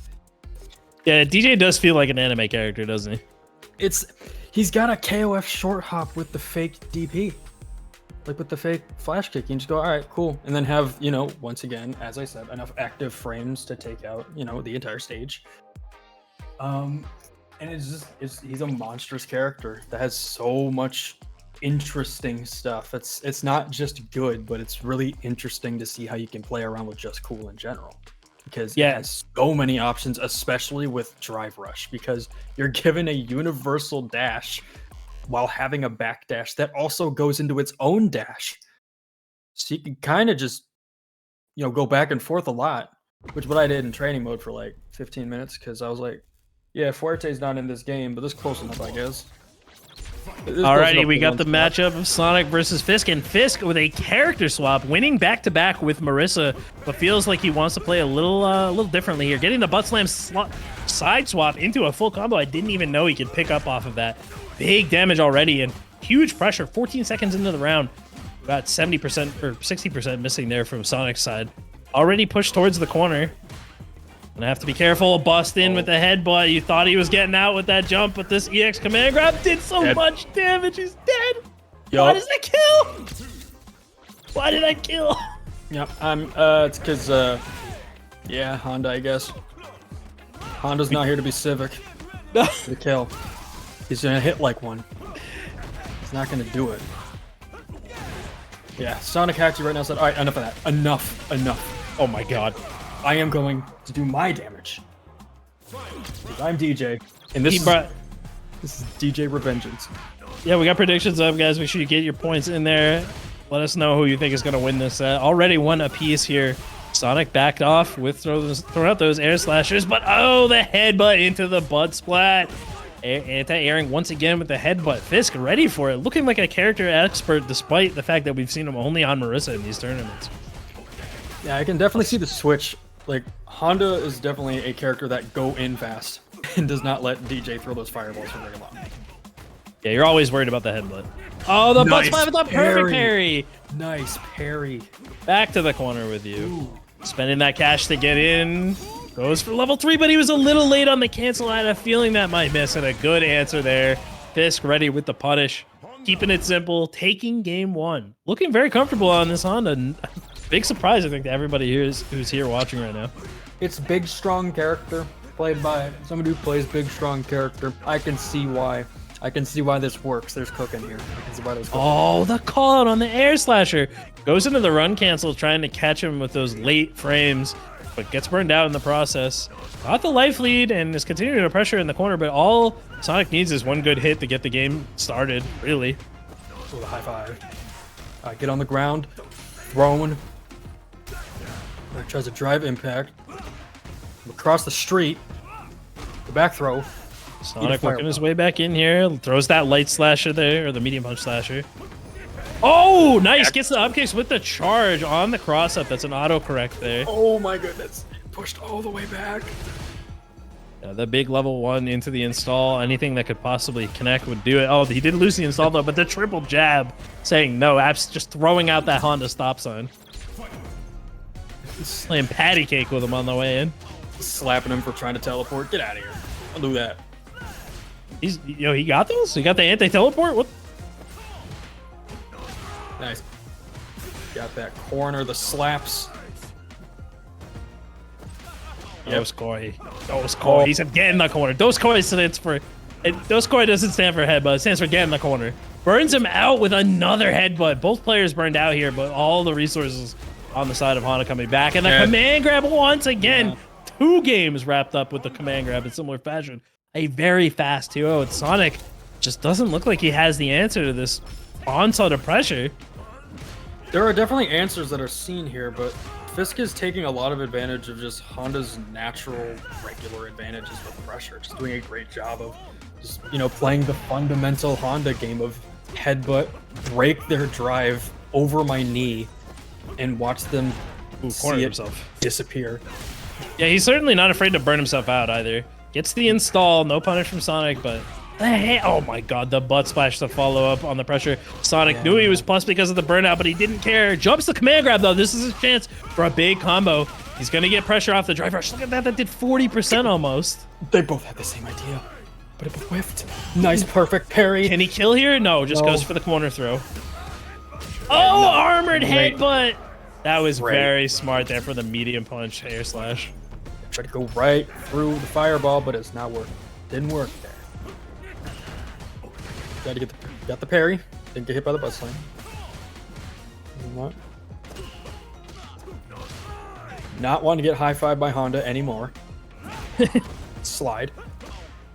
Yeah, DJ does feel like an anime character, doesn't he?
He's got a KOF short hop with the fake DP. Like with the fake flash kick. You can just go, all right, cool. And then have, you know, once again, as I said, enough active frames to take out, you know, the entire stage. And he's a monstrous character that has so much interesting stuff. It's not just good, but it's really interesting to see how you can play around with Just Cool in general. Because it has so many options, especially with Drive Rush, because you're given a universal dash while having a back dash that also goes into its own dash. So you can kind of just, you know, go back and forth a lot, which is what I did in training mode for like 15 minutes, because I was like, yeah, Fuerte's not in this game, but this is close enough, I guess.
Alrighty, we got the matchup of Sonic versus Fisk, and Fisk with a character swap, winning back-to-back with Marissa, but feels like he wants to play a little differently here. Getting the butt slam side swap into a full combo. I didn't even know he could pick up off of that. Big damage already and huge pressure. 14 seconds into the round. About 70% or 60% missing there from Sonic's side. Already pushed towards the corner. Gonna have to be careful. Bust in with the headbutt. You thought he was getting out with that jump, but this EX command grab did so much damage. He's dead. Yep. Why does that kill? Why did I kill?
Yep, it's because, yeah, Honda, I guess. Honda's not here to be civic. The kill. He's gonna hit like one. He's not gonna do it. Yeah, Sonic Hachi right now said, all right, enough of that. Enough.
Oh my god.
I am going to do my damage. 'Cause I'm DJ, and this is DJ Revengeance.
Yeah, we got predictions up, guys. Make sure you get your points in there. Let us know who you think is going to win this set. Already one apiece here. Sonic backed off with throwing out those air slashers, but oh, the headbutt into the butt splat. Anti-airing once again with the headbutt. Fisk ready for it, looking like a character expert despite the fact that we've seen him only on Marissa in these tournaments.
Yeah, I can definitely see the switch. Like, Honda is definitely a character that go in fast and does not let DJ throw those fireballs for very long.
Yeah, you're always worried about the headbutt. Oh, the butt
Nice
splat with the perfect parry.
Nice parry.
Back to the corner with you.
Ooh.
Spending that cash to get in. Goes for level 3, but he was a little late on the cancel. I had a feeling that might miss, and a good answer there. Fisk ready with the punish. Keeping it simple. Taking game 1. Looking very comfortable on this Honda. Big surprise, I think, to everybody who's here watching right now.
It's big, strong character played by somebody who plays big, strong character. I can see why. I can see why this works. There's cooking here. I can see why there's cooking.
Oh, the call out on the air slasher. Goes into the run cancel, trying to catch him with those late frames, but gets burned out in the process. Got the life lead and is continuing to pressure in the corner, but all Sonic needs is one good hit to get the game started, really.
With a high five. Get on the ground. Thrown. Tries to drive impact. Across the street. The back throw.
Sonic working his way back in here. Throws that light slasher there, or the medium punch slasher. Oh, nice. Gets the up kicks with the charge on the cross up. That's an autocorrect there.
Oh my goodness. Pushed all the way back.
Yeah, the big level 1 into the install. Anything that could possibly connect would do it. Oh, he did lose the install though, but the triple jab saying no. Just throwing out that Honda stop sign. Playing patty cake with him on the way in.
Slapping him for trying to teleport. Get out of here. I'll do that.
He got those? He got the anti-teleport? What?
Nice. Got that corner, the slaps.
Doskoi. Doskoi. He said get in the corner. Doskoi stands for... Doskoi doesn't stand for headbutt. It stands for get in the corner. Burns him out with another headbutt. Both players burned out here, but all the resources on the side of Honda coming back. And the command grab once again. Yeah. 2 games wrapped up with the command grab in similar fashion. A very fast 2-0. And Sonic just doesn't look like he has the answer to this onslaught of pressure.
There are definitely answers that are seen here, but Fisk is taking a lot of advantage of just Honda's natural, regular advantages with pressure. Just doing a great job of just, playing the fundamental Honda game of headbutt, break their drive over my knee, and watch them see it disappear.
Yeah, he's certainly not afraid to burn himself out either. Gets the install, no punish from Sonic, but oh my god, the butt splash to follow up on the pressure. Sonic knew he was plus because of the burnout, but he didn't care. Jumps the command grab though. This is his chance for a big combo. He's gonna get pressure off the drive rush. Look at that, that did 40% almost.
They both had the same idea, but it whiffed. Nice, perfect parry.
Can he kill here? No, just goes for the corner throw. Oh, armored headbutt. That was very smart there for the medium punch air slash.
Tried to go right through the fireball, but it's not working. Didn't work there. Got the parry. Didn't get hit by the bus line. What? Not wanting to get high five by Honda anymore. Slide.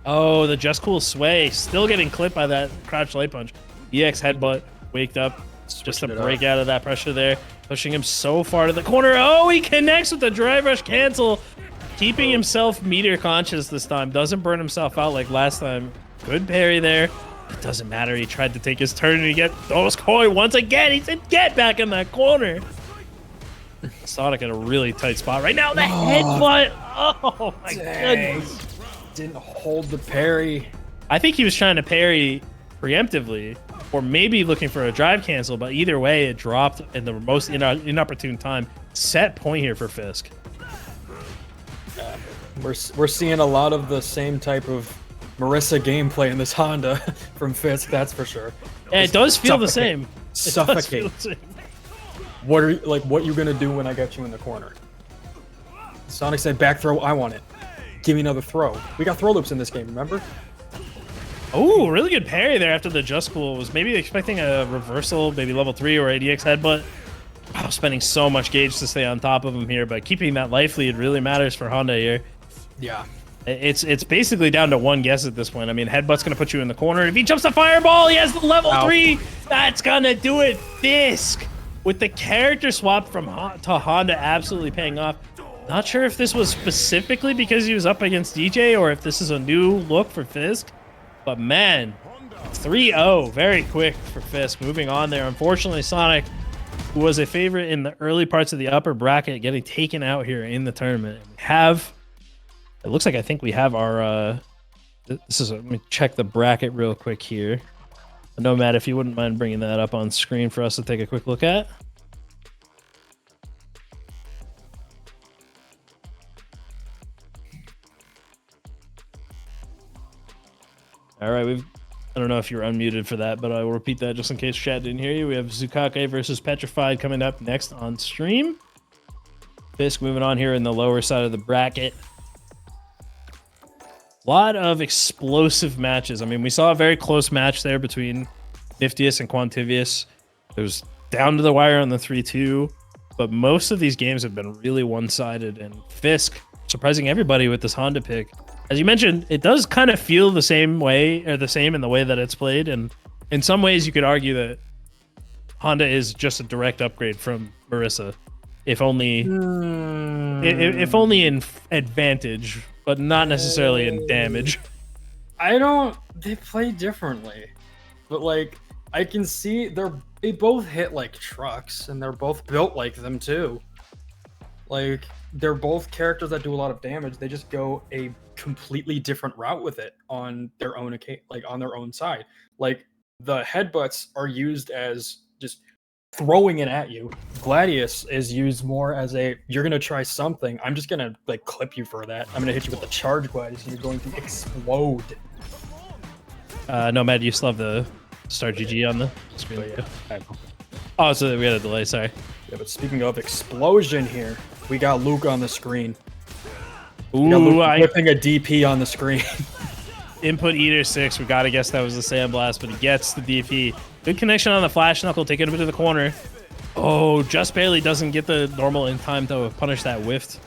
Oh, the Just Cool sway. Still getting clipped by that crouch light punch. EX headbutt. Waked up. Just to break out of that pressure there. Pushing him so far to the corner. Oh, he connects with the drive rush cancel. Keeping himself meter conscious this time. Doesn't burn himself out like last time. Good parry there. It doesn't matter. He tried to take his turn and he get those koi once again. He said, get back in that corner. Sonic in a really tight spot right now. The headbutt. Oh, my goodness.
Didn't hold the parry.
I think he was trying to parry preemptively or maybe looking for a drive cancel, but either way, it dropped in the most inopportune time. Set point here for Fisk.
We're seeing a lot of the same type of Marissa gameplay in this Honda from Fisk, that's for sure.
Yeah, it does feel the same.
Suffocate. What you gonna do when I got you in the corner? Sonic said back throw, I want it. Give me another throw. We got throw loops in this game, remember?
Oh, really good parry there after the just cool. Was maybe expecting a reversal, maybe level 3 or ADX headbutt. Wow, spending so much gauge to stay on top of him here, but keeping that life lead really matters for Honda here.
Yeah.
It's basically down to one guess at this point. I mean, headbutt's gonna put you in the corner. If he jumps a fireball, he has the level 3. That's gonna do it. Fisk with the character swap from to Honda absolutely paying off. Not sure if this was specifically because he was up against DJ or if this is a new look for Fisk. But man, 3-0, very quick for Fisk. Moving on there. Unfortunately, Sonic, who was a favorite in the early parts of the upper bracket, getting taken out here in the tournament. We have, it looks like I think we have our, let me check the bracket real quick here. Nomad, if you wouldn't mind bringing that up on screen for us to take a quick look at. All right, I don't know if you're unmuted for that, but I will repeat that just in case chat didn't hear you. We have Zukake versus Petrified coming up next on stream. Fisk moving on here in the lower side of the bracket. A lot of explosive matches. I mean, we saw a very close match there between Niftius and Quantivius. It was down to the wire on the 3-2, but most of these games have been really one-sided, and Fisk surprising everybody with this Honda pick. As you mentioned, it does kind of feel the same way, or the same in the way that it's played, and in some ways you could argue that Honda is just a direct upgrade from Marissa, if only if only in advantage, but not necessarily in damage.
They play differently, but like I can see they both hit like trucks, and they're both built like them too. Like they're both characters that do a lot of damage. They just go a completely different route with it on their own on their own side. Like the headbutts are used as just throwing it at you. Gladius is used more as a, you're gonna try something, I'm just gonna like clip you for that. I'm gonna hit you with the charge Gladius and you're going to explode.
Nomad, you still have the start GG on the screen.
Yeah.
Oh, so we had a delay, sorry.
Yeah, but speaking of explosion here, we got Luke on the screen.
Ooh,
whipping a DP on the screen.
Input Eater 6. We gotta guess that was the Sandblast, but he gets the DP. Good connection on the Flash Knuckle, taking him to the corner. Oh, just barely doesn't get the normal in time to punish that whiffed.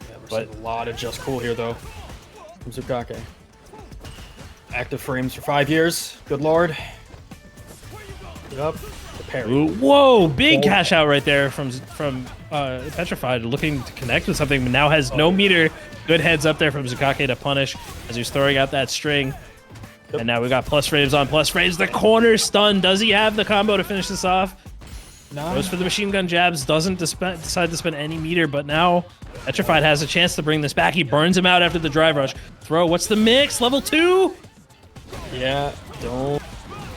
Yeah, but a lot of just cool here though from Zukake. Active frames for 5 years. Good lord. Yep. The parry.
Ooh, whoa, big cash out right there from Petrified, looking to connect with something, but now has no meter. Good heads up there from Zukake to punish as he's throwing out that string. Yep. And now we got plus frames on plus frames. The corner stun. Does he have the combo to finish this off? No. Goes for the machine gun jabs. Doesn't decide to spend any meter, but now Petrified has a chance to bring this back. He burns him out after the drive rush. Throw. What's the mix? Level 2?
Yeah, don't.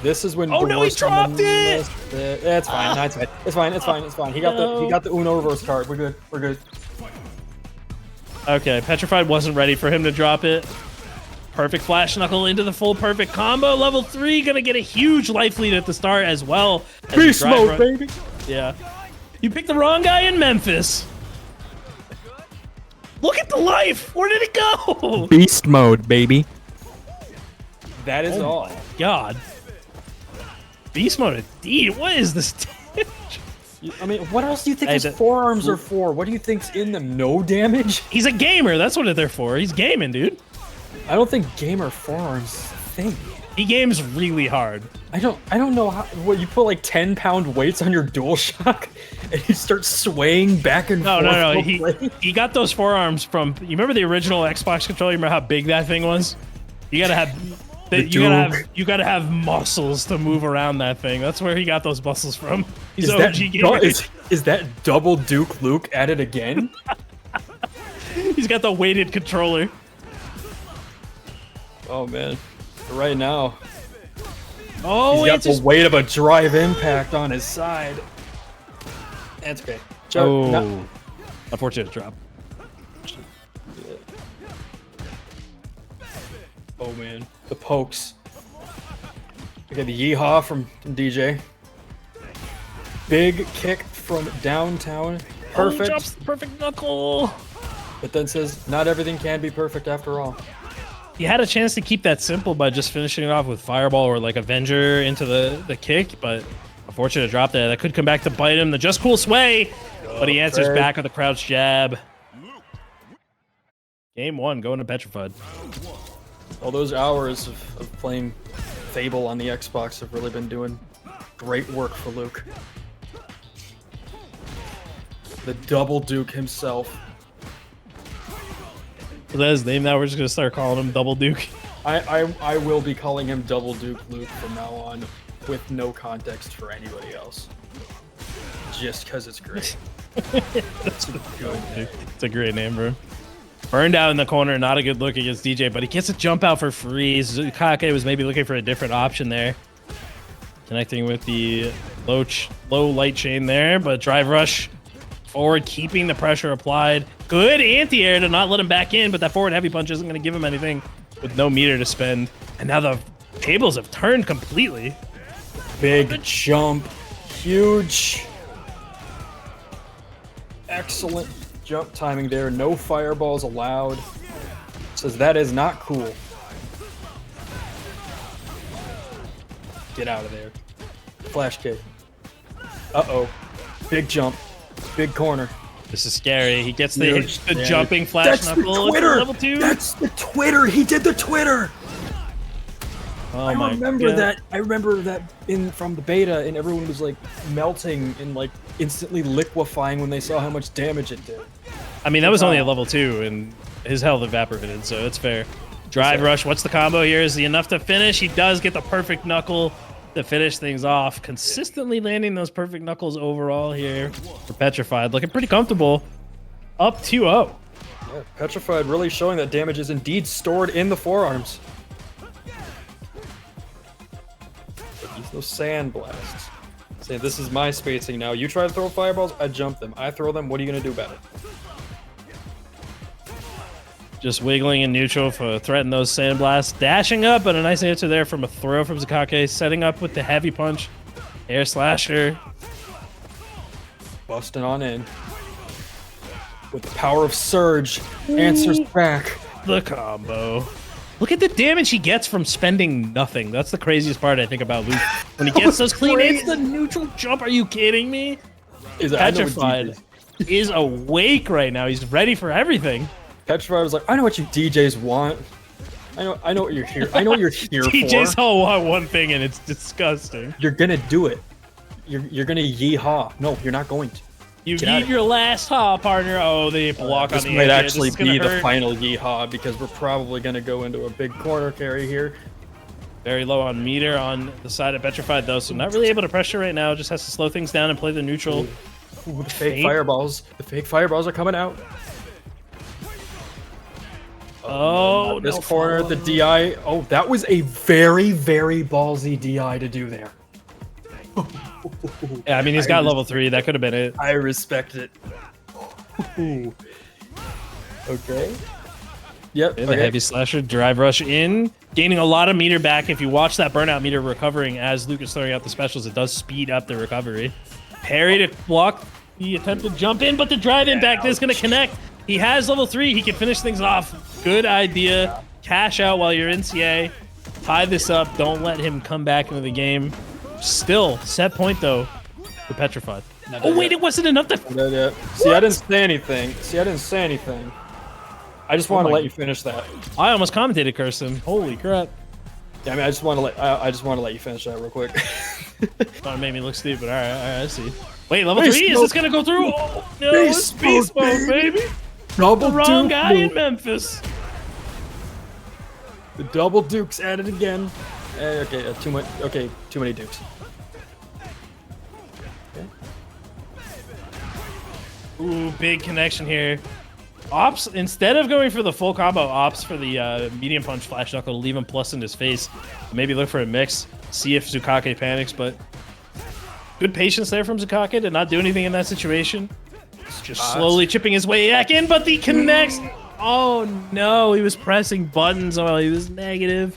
This is when.
Oh no, he dropped it!
It's fine. It's fine. It's fine. It's fine. It's fine. He got the Uno reverse card. We're good. We're good.
Okay, Petrified wasn't ready for him to drop it. Perfect Flash Knuckle into the full perfect combo. Level 3 gonna get a huge life lead at the start as well.
Beast mode, baby.
Yeah. You picked the wrong guy in Memphis. Look at the life. Where did it go?
Beast mode, baby. That is all.
My God. Beast mode indeed. What is this?
I mean, what else do you think his forearms are for? What do you think's in them? No damage?
He's a gamer. That's what they're for. He's gaming, dude.
I don't think gamer forearms think.
He games really hard.
I don't know how. What, you put like 10-pound weights on your DualShock and you start swaying back and forth?
No. He got those forearms from. You remember the original Xbox controller? You remember how big that thing was? You gotta have. You gotta have muscles to move around that thing. That's where he got those muscles from. He's OG gamer.
Is that double Duke Luke at it again?
He's got the weighted controller.
Oh man, right now.
Oh,
he's got the weight of a drive impact on his side. That's okay.
Unfortunate drop.
Oh man, the pokes. Okay, the yeehaw from DJ. Big kick from downtown. Perfect.
Drops the perfect knuckle.
But then says, not everything can be perfect after all.
He had a chance to keep that simple by just finishing it off with Fireball or like Avenger into the kick, but unfortunate drop there. That could come back to bite him. The Just Cool Sway, but he answers back with a crouch jab. Game 1 going to Petrified.
All those hours of playing Fable on the Xbox have really been doing great work for Luke. The Double Duke himself.
Is that his name now? We're just gonna start calling him Double Duke.
I will be calling him Double Duke Luke from now on, with no context for anybody else. Just because it's great.
That's good. It's a great name, bro. Burned out in the corner, not a good look against DJ, but he gets a jump out for free. Zukake was maybe looking for a different option there. Connecting with the low light chain there, but drive rush forward, keeping the pressure applied. Good anti-air to not let him back in, but that forward heavy punch isn't going to give him anything with no meter to spend. And now the tables have turned completely.
Big jump. Huge. Excellent jump timing there. No fireballs allowed. Says that is not cool. Get out of there. Flash kick. Uh-oh. Big jump. Big corner.
This is scary. He gets the jumping flash
That's
knuckle.
the Twitter.
Level 2.
That's the Twitter. He did the Twitter.
Oh
I
my
remember
God.
that. I remember that from the beta, and everyone was like melting and like instantly liquefying when they saw how much damage it did.
I mean, that was only a level 2, and his health evaporated, so it's fair. Drive rush. What's the combo here? Is he enough to finish? He does get the perfect knuckle to finish things off. Consistently landing those perfect knuckles overall here for Petrified. Looking pretty comfortable. Up 2-0.
Yeah, Petrified really showing that damage is indeed stored in the forearms. But use those sand blasts. Say, this is my spacing now. You try to throw fireballs, I jump them. I throw them, what are you going to do about it?
Just wiggling in neutral for threaten those sandblasts. Dashing up, but a nice answer there from a throw from Zukake. Setting up with the heavy punch. Air slasher.
Busting on in. With the power of Surge, answers back.
The combo. Look at the damage he gets from spending nothing. That's the craziest part, I think, about Luke. When he gets those clean hits, the neutral jump. Are you kidding me? Petrified is awake right now. He's ready for everything.
Petrified was like, I know what you DJs want. I know what you're here. I know what you're here for.
DJs all want one thing, and it's disgusting.
You're gonna do it. You're gonna yeehaw. No, you're not going to.
You need your last haw, partner. Oh, they block on the
This might
edge.
actually be the final yeehaw because we're probably gonna go into a big corner carry here.
Very low on meter on the side of Petrified, though, so not really able to pressure right now. Just has to slow things down and play the neutral.
Ooh, the fake fireballs. The fake fireballs are coming out.
Oh,
this corner, the DI. Oh, that was a very, very ballsy DI to do there.
Yeah, I mean, he's got level 3. That could have been it.
I respect it. Okay. Yep.
The heavy slasher, drive rush in, gaining a lot of meter back. If you watch that burnout meter recovering as Luke is throwing out the specials, it does speed up the recovery. Parry to block the attempted jump in, but the drive in back is going to connect. He has level 3. He can finish things off. Good idea. Cash out while you're in CA. Tie this up. Don't let him come back into the game. Still, set point, though, for Petrified. Oh, wait, it wasn't enough to...
See, I didn't say anything. I just want to let you finish that.
I almost commentated curse him. Holy crap.
Yeah, I mean, I just want to let you finish that real quick.
Thought it made me look stupid. All right, I see. Wait, level 3? Is this going to go through? Oh, no, it's Beast Mode, baby.
Double
the wrong
Duke
guy
move.
in Memphis.
The double Dukes at it again. Okay, too many Dukes. Okay.
Ooh, big connection here. Ops, instead of going for the full combo, opts for the medium punch flash knuckle to leave him plus in his face. Maybe look for a mix, see if Zukake panics, but good patience there from Zukake to not do anything in that situation. Just slowly chipping his way back in, but the connects. Oh no, he was pressing buttons while he was negative.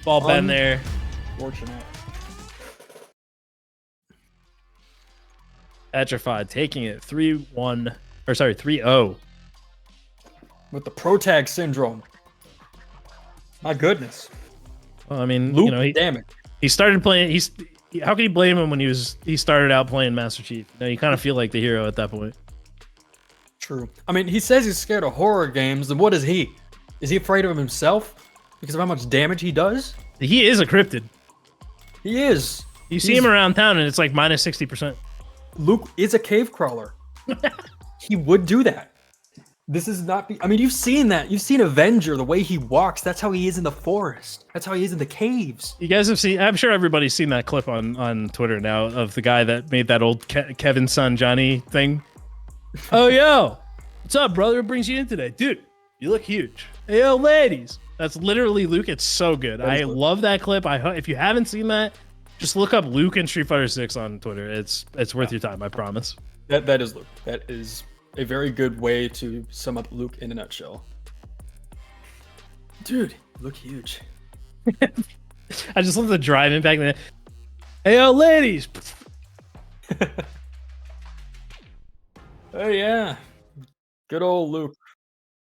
Ball bend there.
Fortunate.
Petrified taking it 3-1, or sorry, 3-0.
With the pro tag syndrome. My goodness.
Well, I mean,
Luke,
you know,
damn it.
he started playing. How can you blame him when he started out playing Master Chief? You know, you kind of feel like the hero at that point.
True. I mean, he says he's scared of horror games, and what is he? Is he afraid of himself because of how much damage he does?
He is a cryptid.
He is.
You see him around town, and it's like minus 60%.
Luke is a cave crawler. He would do that. This is not. I mean, you've seen that. You've seen Avenger, the way he walks. That's how he is in the forest. That's how he is in the caves.
You guys have seen. I'm sure everybody's seen that clip on Twitter now of the guy that made that old Kevin's son Johnny thing. Oh yo, what's up, brother? What brings you in today, dude? You look huge. Hey yo, ladies. That's literally Luke. It's so good. I love that clip. If you haven't seen that, just look up Luke and Street Fighter 6 on Twitter. It's worth your time. I promise.
That is Luke. That is a very good way to sum up Luke in a nutshell. Dude, you look huge.
I just love the drive impact. Hey yo, ladies.
Oh yeah, good old Luke.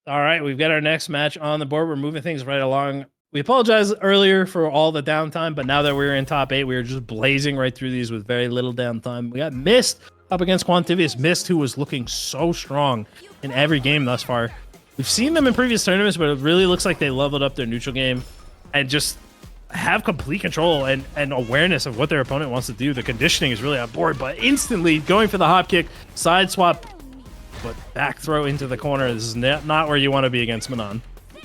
All right, we've got our next match on the board. We're moving things right along. We apologize earlier for all the downtime, but now that we're in top 8, we are just blazing right through these with very little downtime. We got Mist up against Quantivious. Mist, who was looking so strong in every game thus far. We've seen them in previous tournaments, but it really looks like they leveled up their neutral game and just have complete control and awareness of what their opponent wants to do. The conditioning is really on board, but instantly going for the hop kick, side swap, but back throw into the corner. This is not where you want to be against Manon.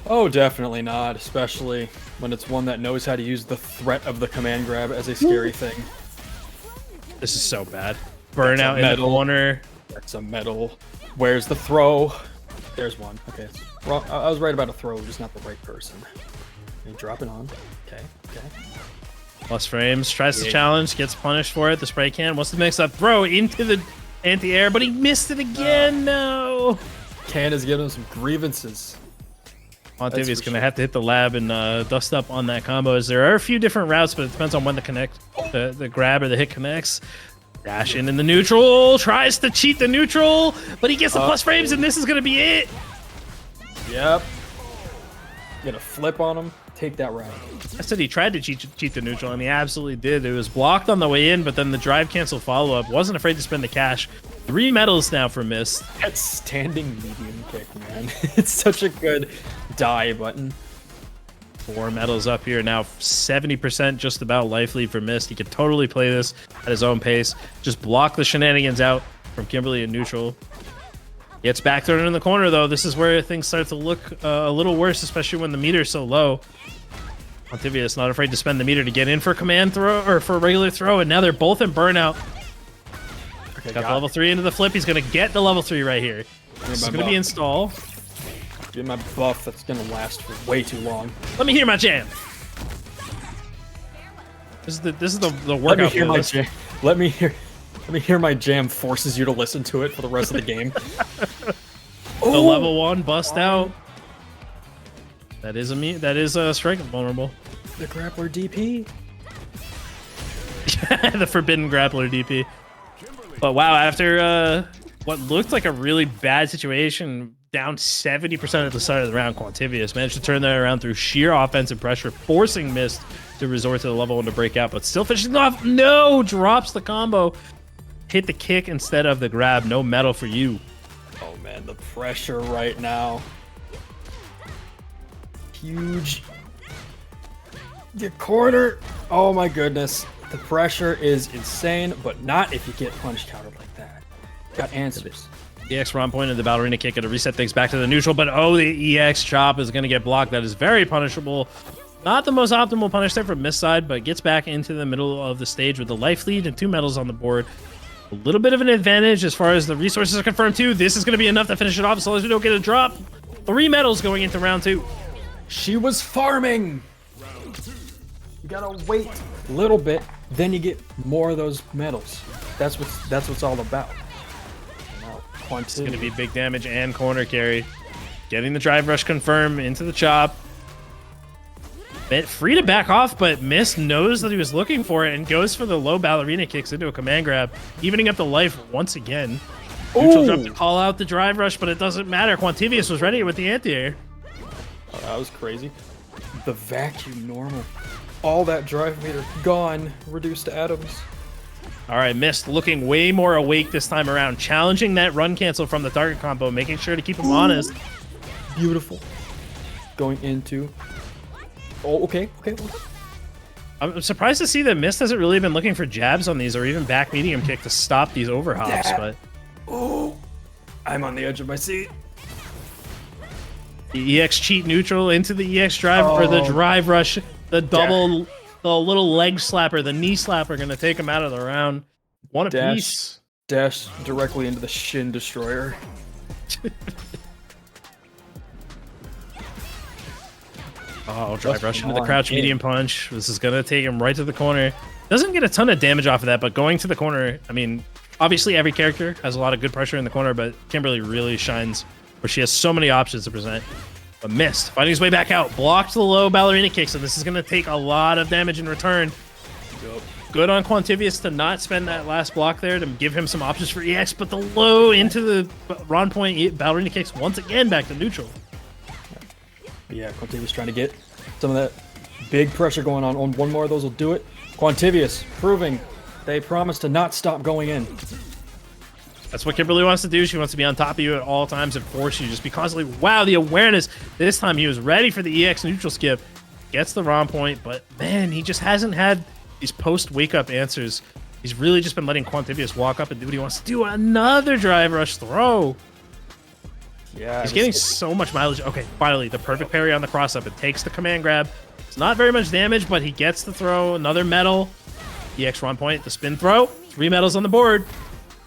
Oh, definitely not, especially when it's one that knows how to use the threat of the command grab as a scary thing.
This is so bad. Burnout in the corner.
That's a medal. Where's the throw? There's one. Okay. Wrong. I was right about a throw, just not the right person. And drop it on. Okay.
Plus frames. Tries to challenge. Gets punished for it. The spray can. Wants to mix up. Throw into the anti-air, but he missed it again. No.
Can is giving him some grievances.
Montevious going to have to hit the lab and dust up on that combo. As there are a few different routes, but it depends on when the grab or the hit connects. Dash in the neutral. Tries to cheat the neutral, but he gets the plus frames, and this is going to be it.
Yep. Gonna flip on him. Take that round.
I said he tried to cheat the neutral, and he absolutely did. It was blocked on the way in, but then the drive cancel follow-up. Wasn't afraid to spend the cash. 3 medals now for Mist.
That standing medium kick, man. It's such a good die button.
4 medals up here now. 70% just about life lead for Mist. He could totally play this at his own pace. Just block the shenanigans out from Kimberly in neutral. Gets back thrown in the corner, though. This is where things start to look a little worse, especially when the meter's so low. Montivious not afraid to spend the meter to get in for a command throw or for a regular throw, and now they're both in burnout. Okay, got the level 3 into the flip. He's going to get the level 3 right here. This is going to be install.
Get my buff that's going to last for way too long.
Let me hear my jam. This is the workout.
Let me hear my jam. Let me hear my jam forces you to listen to it for the rest of the game.
The level 1 bust out. That is a strike vulnerable.
The grappler DP.
The forbidden grappler DP. But wow, after what looked like a really bad situation, down 70% at the start of the round, Quantivious managed to turn that around through sheer offensive pressure, forcing Mist to resort to the level 1 to break out, but still finishing off. No, drops the combo. Hit the kick instead of the grab. No medal for you.
Oh man, the pressure right now. Huge. The corner. Oh my goodness. The pressure is insane, but not if you get punch countered like that. Got answers.
EX Ron pointed the ballerina kick to reset things back to the neutral, but oh, the EX chop is going to get blocked. That is very punishable. Not the most optimal punish there from Mist side, but gets back into the middle of the stage with the life lead and 2 medals on the board. A little bit of an advantage as far as the resources are confirmed too. This is going to be enough to finish it off as long as we don't get a drop. 3 medals going into round 2.
She was farming. You gotta wait a little bit, then you get more of those medals. That's what's all about.
It's going to be big damage and corner carry. Getting the drive rush confirmed into the chop. Free to back off, but Mist knows that he was looking for it and goes for the low ballerina kicks into a command grab, evening up the life once again. Neutral drop to call out the drive rush, but it doesn't matter. Quantivious was ready with the anti-air.
Oh, that was crazy. The vacuum normal. All that drive meter gone, reduced to atoms.
All right, Mist looking way more awake this time around, challenging that run cancel from the target combo, making sure to keep him honest.
Beautiful. Going into... Oh, okay.
I'm surprised to see that Mist hasn't really been looking for jabs on these or even back medium kick to stop these overhops, but...
Oh, I'm on the edge of my seat.
The EX cheat neutral into the EX drive, or the drive rush, the double... The little leg slapper, the knee slapper, gonna take him out of the round. One apiece.
Dash directly into the Shin Destroyer.
Oh, drive rush into the crouch medium punch. This is gonna take him right to the corner. Doesn't get a ton of damage off of that, but going to the corner, I mean, obviously every character has a lot of good pressure in the corner, but Kimberly really shines where she has so many options to present. But Mist, finding his way back out, blocked the low ballerina kick, so this is going to take a lot of damage in return. Good on Quantivius to not spend that last block there to give him some options for EX, but the low into the Ron point ballerina kicks once again back to neutral.
Yeah, Quantivius trying to get some of that big pressure going on. One more of those will do it. Quantivius proving they promise to not stop going in.
That's what Kimberly wants to do. She wants to be on top of you at all times and force you. Just be constantly, wow, the awareness. This time he was ready for the EX neutral skip. Gets the Ron point, but man, he just hasn't had these post-wake-up answers. He's really just been letting Quantivius walk up and do what he wants to do. Another drive rush throw.
Yeah,
he's getting so much mileage. Okay, finally, the perfect parry on the cross-up. It takes the command grab. It's not very much damage, but he gets the throw. Another medal. EX Ron point, the spin throw. 3 medals on the board.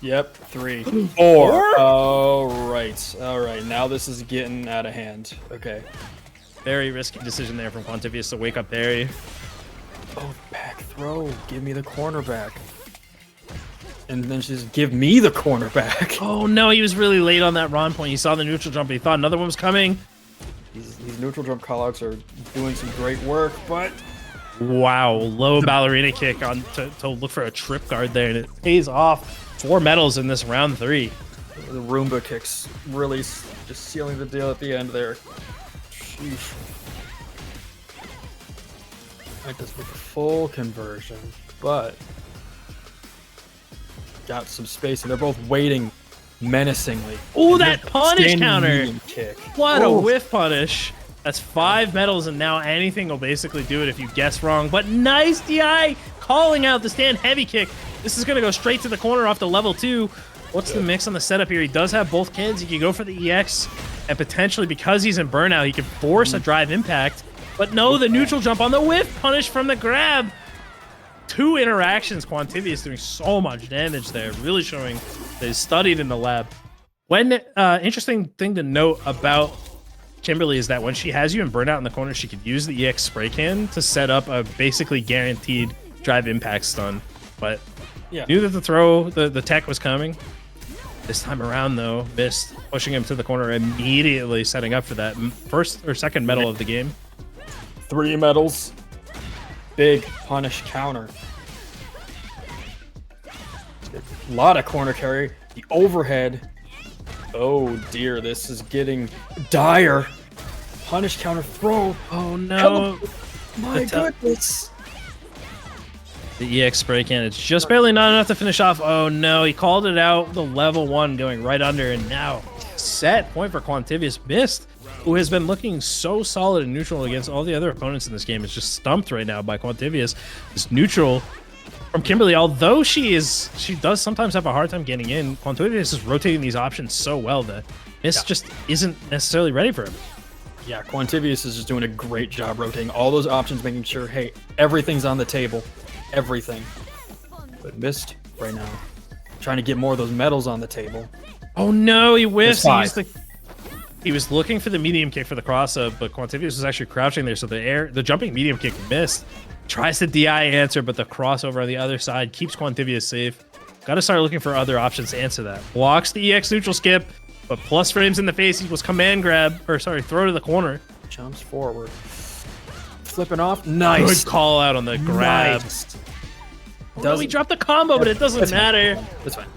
Yep, 3. 4. All right. Now this is getting out of hand. Okay.
Very risky decision there from Quantivius to wake up parry.
Oh, back throw. Give me the corner back. And then just give me the corner back.
Oh no, he was really late on that Ron point. He saw the neutral jump, he thought another one was coming.
These neutral jump callouts are doing some great work, but...
Wow, low ballerina kick on to look for a trip guard there, and it pays off. 4 medals in this round 3.
The Roomba kicks really just sealing the deal at the end there. Sheesh. That does with a full conversion, but got some space, and they're both waiting menacingly.
Oh, that punish counter!
Kick.
What a whiff punish. That's 5 medals, and now anything will basically do it if you guess wrong. But nice DI calling out the stand heavy kick. This is going to go straight to the corner off the level 2. What's the mix on the setup here? He does have both kids. He can go for the EX, and potentially, because he's in burnout, he can force a drive impact. But no, the neutral jump on the whiff punish from the grab. 2 interactions. Quantivius doing so much damage there, really showing that he's studied in the lab. Interesting thing to note about Kimberly is that when she has you in burnout in the corner, she could use the EX spray can to set up a basically guaranteed drive impact stun. But knew that the tech was coming. This time around, though, Mist pushing him to the corner, immediately setting up for that first or second medal of the game.
3 medals. Big punish counter. A lot of corner carry. The overhead. Oh dear, this is getting dire. Punish counter throw.
Oh no.
My goodness.
The EX spray can, it's just barely not enough to finish off. Oh no, he called it out. The level 1 going right under, and now set point for Quantivius. Mist, who has been looking so solid and neutral against all the other opponents in this game, is just stumped right now by Quantivius. This neutral from Kimberly, although she does sometimes have a hard time getting in, Quantivius is rotating these options so well that Mist just isn't necessarily ready for him.
Yeah, Quantivius is just doing a great job rotating all those options, making sure, hey, everything's on the table. Everything. But Mist right now, trying to get more of those medals on the table.
Oh no, he whiffs. He was looking for the medium kick for the cross-up, but Quantivius was actually crouching there, so the jumping medium kick missed. Tries to DI answer, but the crossover on the other side keeps Quantivius safe. Got to start looking for other options to answer that. Blocks the EX neutral skip, but plus frames in the face equals command grab, or sorry, throw to the corner.
Jumps forward. Flipping off. Nice.
Good call out on the grab.
Nice.
We dropped the combo, but it doesn't matter.
That's fine.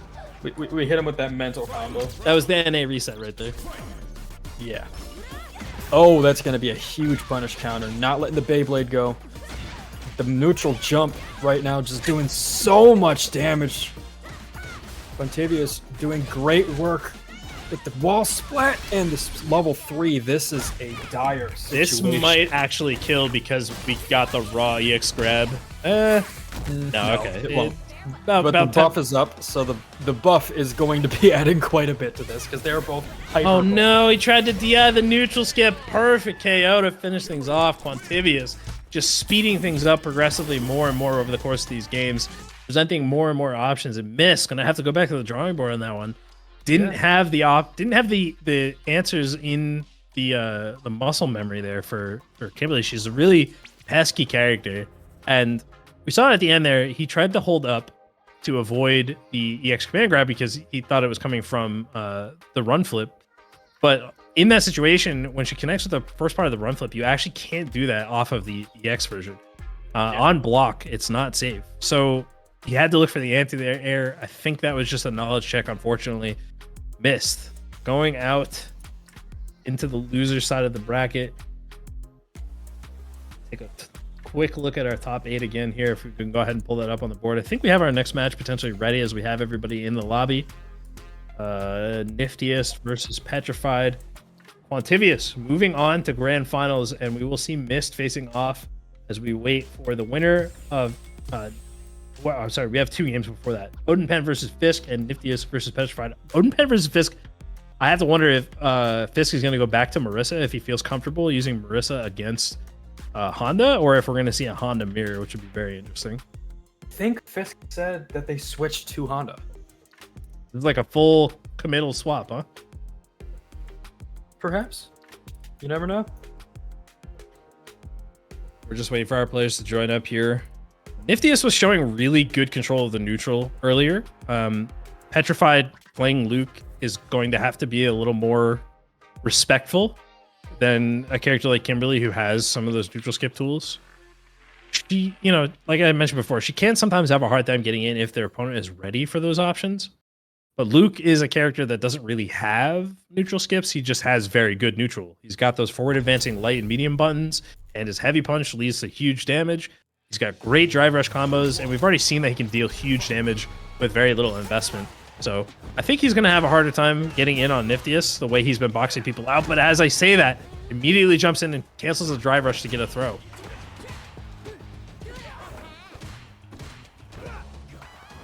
We hit him with that mental combo.
That was the NA reset right there.
Yeah. Oh, that's going to be a huge punish counter. Not letting the Beyblade go. The neutral jump right now just doing so much damage. Quantivious doing great work with the wall splat and this level 3. This is a dire situation.
This might actually kill because we got the raw EX grab. No, okay.
It won't. But the buff is up, so the buff is going to be adding quite a bit to this because they're both hyper.
Oh no, he tried to DI the neutral skip. Perfect KO to finish things off. Quantivious just speeding things up progressively more and more over the course of these games, presenting more and more options, and missed. Gonna have to go back to the drawing board on that one. Didn't have the answers in the muscle memory there for Kimberly. She's a really pesky character, and we saw it at the end there. He tried to hold up to avoid the EX command grab because he thought it was coming from the run flip. But in that situation, when she connects with the first part of the run flip, you actually can't do that off of the EX version. On block, it's not safe. So he had to look for the anti-air. I think that was just a knowledge check, unfortunately. Missed. Going out into the loser side of the bracket. Take a quick look at our top 8 again here. If we can go ahead and pull that up on the board. I think we have our next match potentially ready as we have everybody in the lobby. Niftiest versus Petrified. Quantivious moving on to grand finals, and we will see Mist facing off as we wait for the winner of well, I'm sorry, we have 2 games before that. Odin Pen versus Fisk and Niftiest versus Petrified. Odin Pen versus Fisk. I have to wonder if Fisk is going to go back to Marissa, if he feels comfortable using Marissa against Honda, or if we're going to see a Honda mirror, which would be very interesting.
I think Fisk said that they switched to Honda.
It's like a full committal swap, huh?
Perhaps. You never know.
We're just waiting for our players to join up here. Niftiest was showing really good control of the neutral earlier. Petrified playing Luke is going to have to be a little more respectful than a character like Kimberly, who has some of those neutral skip tools. She, you know, like I mentioned before, she can sometimes have a hard time getting in if their opponent is ready for those options. But Luke is a character that doesn't really have neutral skips. He just has very good neutral. He's got those forward advancing light and medium buttons, and his heavy punch leads to huge damage. He's got great drive rush combos, and we've already seen that he can deal huge damage with very little investment. So I think he's going to have a harder time getting in on Niftiest the way he's been boxing people out. But as I say that, immediately jumps in and cancels the drive rush to get a throw.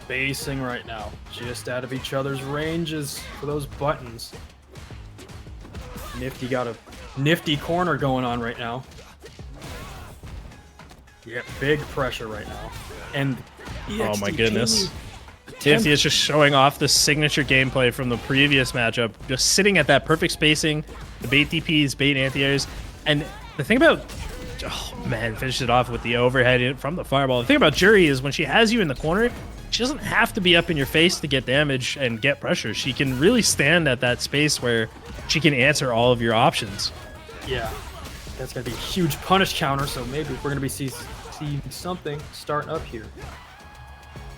Basing right now, just out of each other's ranges for those buttons. Nifty got a nifty corner going on right now. Yeah, big pressure right now. And
oh my goodness. Nifty is just showing off the signature gameplay from the previous matchup. Just sitting at that perfect spacing, the bait DPs, bait anti-airs. And the thing about, oh man, finished it off with the overhead from the fireball. The thing about Jury is when she has you in the corner, she doesn't have to be up in your face to get damage and get pressure. She can really stand at that space where she can answer all of your options.
Yeah, that's going to be a huge punish counter, so maybe we're going to be seeing something starting up here.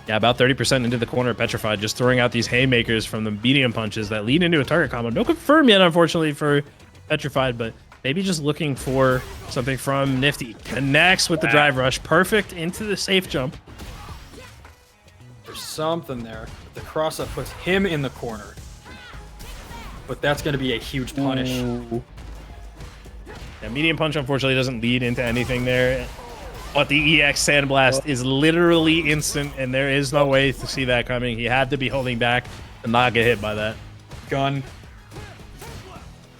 Yeah, about 30% into the corner, Petrified, just throwing out these haymakers from the medium punches that lead into a target combo. No confirm yet, unfortunately, for Petrified, but maybe just looking for something from Nifty. Connects with the drive rush. Perfect into the safe jump.
There's something there. The cross-up puts him in the corner. But that's going to be a huge punish.
Ooh. Yeah, medium punch, unfortunately, doesn't lead into anything there. But the EX Sandblast is literally instant, and there is no way to see that coming. He had to be holding back and not get hit by that.
Gun.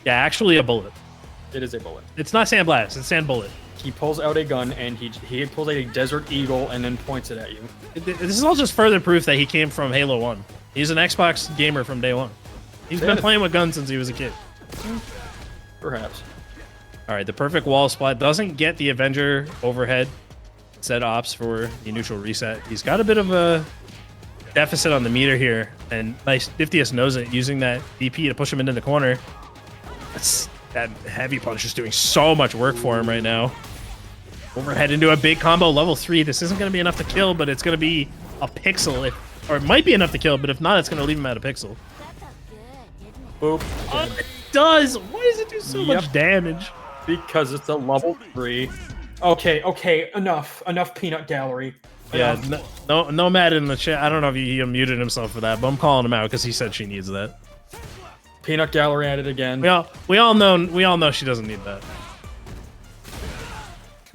Yeah, actually a bullet.
It is a bullet.
It's not Sandblast, it's Sand Bullet.
He pulls out a gun, and he pulls out a Desert Eagle and then points it at you.
This is all just further proof that he came from Halo 1. He's an Xbox gamer from day one. He's been playing with guns since he was a kid.
Perhaps.
All right, the perfect wall splat doesn't get the Avenger overhead. Instead opts for the neutral reset. He's got a bit of a deficit on the meter here, and Niftiest knows it, using that DP to push him into the corner. That heavy punch is doing so much work for him right now. Overhead into a big combo, level 3. This isn't going to be enough to kill, but it's going to be a pixel. Or it might be enough to kill, but if not, it's going to leave him at a pixel.
Boop.
Oh, it does! Why does it do so much damage?
Because it's a level 3. Okay, enough peanut gallery.
Yeah, Nomad in the chat. I don't know if he muted himself for that, but I'm calling him out because he said she needs that.
Peanut gallery at it again.
We all know she doesn't need that.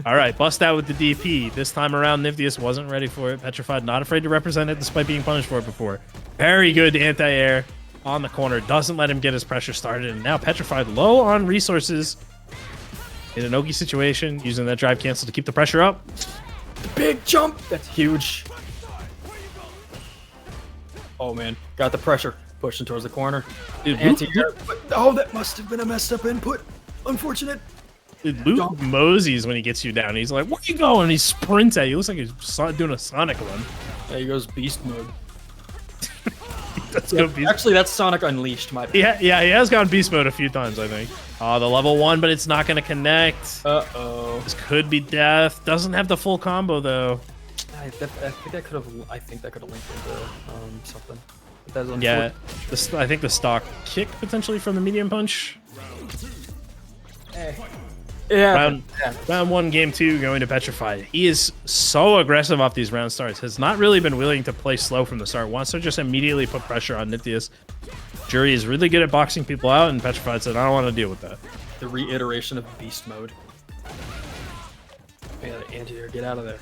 All right, bust out with the DP. This time around, Niftius wasn't ready for it. Petrified, not afraid to represent it despite being punished for it before. Very good anti-air on the corner. Doesn't let him get his pressure started. And now Petrified low on resources. In an Oki situation, using that drive cancel to keep the pressure up.
Big jump. That's huge. Oh, man. Got the pressure. Pushing towards the corner.
Dude,
Anti-air. Oh, that must have been a messed up input. Unfortunate.
Dude, Luke moseys when he gets you down. He's like, where you going? He sprints at you. Looks like he's doing a Sonic run.
There he goes, beast mode.
Beast.
Actually, that's Sonic Unleashed, my bad.
Yeah, he has gone beast mode a few times, I think. Oh, the level 1, but it's not going to connect.
Uh-oh.
This could be death. Doesn't have the full combo, though.
I think that could have linked into something.
Yeah, I think the stock kick potentially from the medium punch.
Yeah.
Round 1, game 2, going to Petrified. He is so aggressive off these round starts. Has not really been willing to play slow from the start. Wants to just immediately put pressure on Niftius. Jury is really good at boxing people out, and Petrified said, I don't want to deal with that.
The reiteration of beast mode. Yeah, anti-air, get out of there.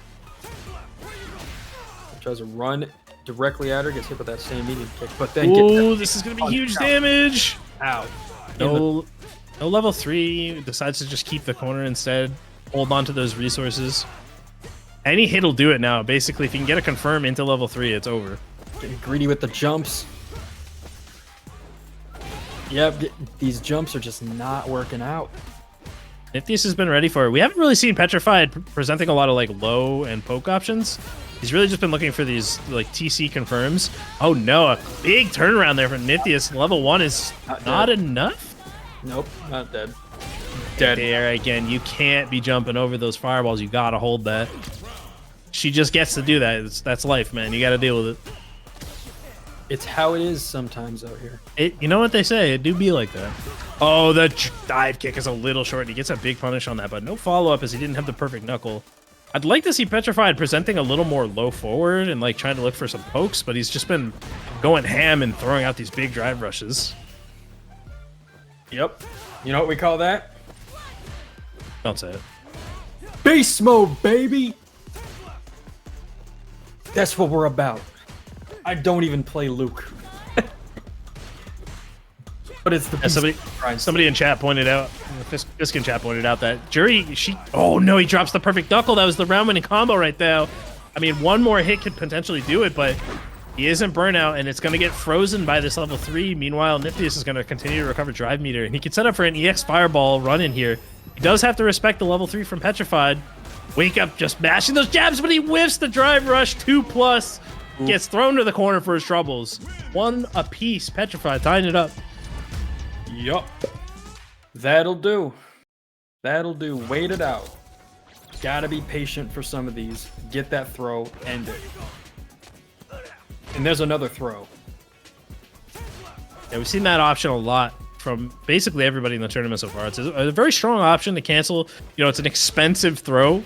Tries to run directly at her, gets hit with that same medium kick, but then
this is going to be huge damage.
Ow.
No level 3, decides to just keep the corner instead. Hold on to those resources. Any hit will do it now. Basically, if you can get a confirm into level 3, it's over.
Getting greedy with the jumps. Yep, these jumps are just not working out.
Niftius has been ready for it. We haven't really seen Petrified presenting a lot of like low and poke options. He's really just been looking for these like TC confirms. Oh no, a big turnaround there from Niftius. Level 1 is not enough.
Nope, not dead. Dead.
There again, you can't be jumping over those fireballs. You gotta hold that. She just gets to do that. That's life, man. You gotta deal with it.
It's how it is sometimes out here.
You know what they say? It do be like that. Oh, the dive kick is a little short. He gets a big punish on that, but no follow-up as he didn't have the perfect knuckle. I'd like to see Petrified presenting a little more low forward and like trying to look for some pokes, but he's just been going ham and throwing out these big drive rushes.
Yep. You know what we call that?
Don't say it.
Beast mode, baby! That's what we're about. I don't even play Luke. But it's the
somebody in chat pointed out, Fisk in chat pointed out that Jury, oh no, he drops the perfect knuckle. That was the round winning combo right there. I mean, one more hit could potentially do it, but he isn't burnout, and it's going to get frozen by this level 3. Meanwhile, Niftius is going to continue to recover drive meter, and he can set up for an EX Fireball run in here. He does have to respect the level 3 from Petrified. Wake Up just mashing those jabs, but he whiffs the drive rush 2+. Gets thrown to the corner for his troubles. 1 apiece. Petrified tying it up.
Yup. That'll do. That'll do. Wait it out. Gotta be patient for some of these. Get that throw. End it. And there's another throw.
Yeah, we've seen that option a lot from basically everybody in the tournament so far. It's a very strong option to cancel. You know, it's an expensive throw,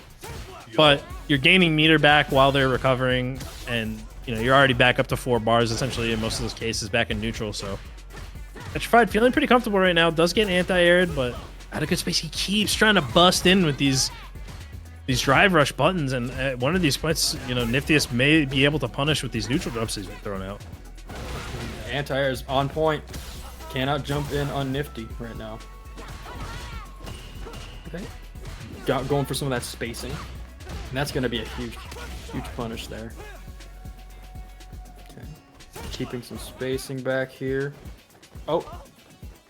but you're gaining meter back while they're recovering, and you know you're already back up to 4 bars essentially in most of those cases, back in neutral. So Petrified feeling pretty comfortable right now. Does get anti-aired, but out of good space. He keeps trying to bust in with these drive rush buttons, and at one of these points, you know, Niftius may be able to punish with these neutral jumps he's been thrown out.
Anti-air is on point. Cannot jump in on Nifty right now. Okay. Going for some of that spacing. And that's going to be a huge punish there. Okay. Keeping some spacing back here. Oh.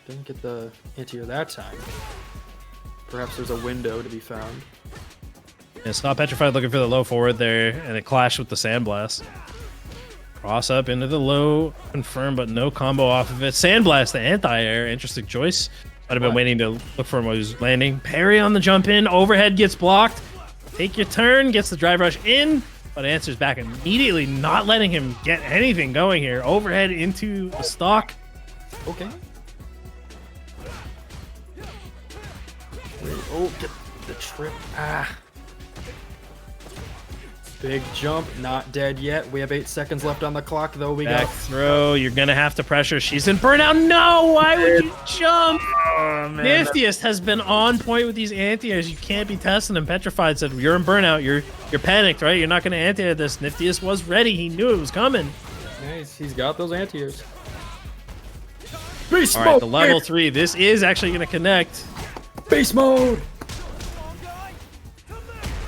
Didn't get the anti-air that time. Perhaps there's a window to be found.
Yeah, Stop Petrified looking for the low forward there, and it clashed with the Sandblast. Cross up into the low, confirm, but no combo off of it. Sandblast, the anti-air, interesting choice. Might have been waiting to look for him while he was landing. Parry on the jump in, overhead gets blocked. Take your turn, gets the drive rush in, but answers back immediately, not letting him get anything going here. Overhead into the stock.
Okay. Oh, get the trip. Ah. Big jump, not dead yet. We have 8 seconds left on the clock, though. We
Back
got
throw. You're gonna have to pressure. She's in burnout. No, why would you jump?
Oh, man.
Niftiest has been on point with these anti-airs. You can't be testing them. Petrified said, "You're in burnout. You're panicked, right? You're not gonna anti-air this." Niftiest was ready. He knew it was coming.
Nice. He's got those anti-airs. Beast
All
mode.
right, the level 3. This is actually gonna connect.
Beast mode.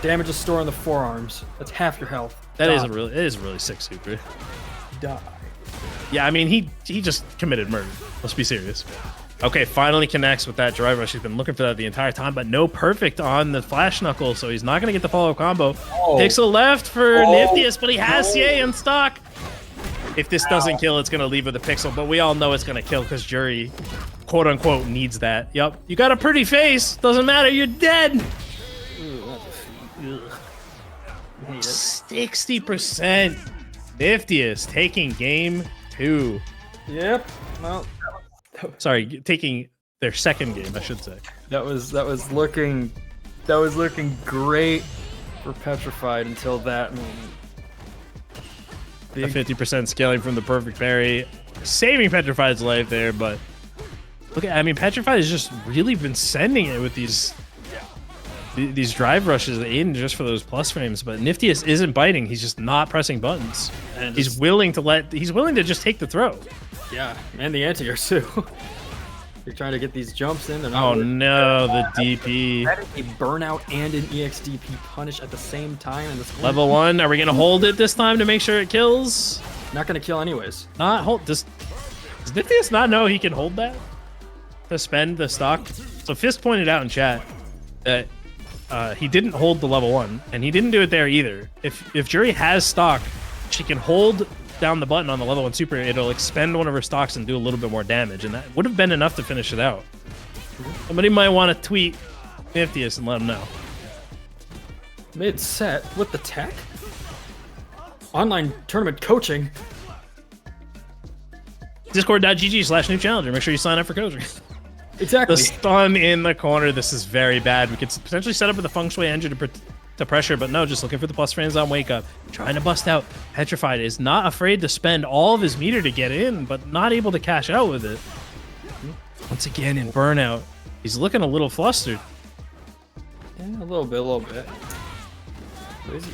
Damage is stored on the forearms. That's half your health.
It is a really sick super.
Die.
Yeah, I mean he just committed murder. Let's be serious. Okay, finally connects with that drive rush. He's been looking for that the entire time, but no perfect on the flash knuckle, so he's not gonna get the follow-up combo.
Oh.
Pixel left for Niftiest, but he has CA in stock. If this doesn't kill, it's gonna leave with a pixel, but we all know it's gonna kill because Jury, quote unquote, needs that. Yup, you got a pretty face. Doesn't matter, you're dead. 60%. Niftiest taking game 2.
Yep. Well,
Sorry, taking their second game, I should say.
that was looking great for Petrified until that moment.
A 50% scaling from the perfect parry, saving Petrified's life there, but look at, I mean, Petrified has just really been sending it with these drive rushes in just for those plus frames, but Niftiest isn't biting. He's just not pressing buttons. And he's willing to just take the throw.
Yeah, and the anti-airs too. You're trying to get these jumps in.
Oh no, the DP.
A burnout and an EXDP punish at the same time in this corner.
Level 1, are we gonna hold it this time to make sure it kills?
Not gonna kill anyways.
Not hold, does Niftiest not know he can hold that? To spend the stock? So Fisk pointed out in chat that he didn't hold the level 1, and he didn't do it there either. If Jury has stock, she can hold down the button on the level 1 super, it'll expend one of her stocks and do a little bit more damage, and that would have been enough to finish it out. Somebody might want to tweet Niftiest and let him know.
Mid-set with the tech? Online tournament coaching?
Discord.gg/new challenger. Make sure you sign up for coaching.
Exactly.
The stun in the corner. This is very bad. We could potentially set up with a feng shui engine to pressure, but no, just looking for the plus frames on wake up. Trying to bust out. Petrified is not afraid to spend all of his meter to get in, but not able to cash out with it. Once again in burnout. He's looking a little flustered.
Yeah, a little bit.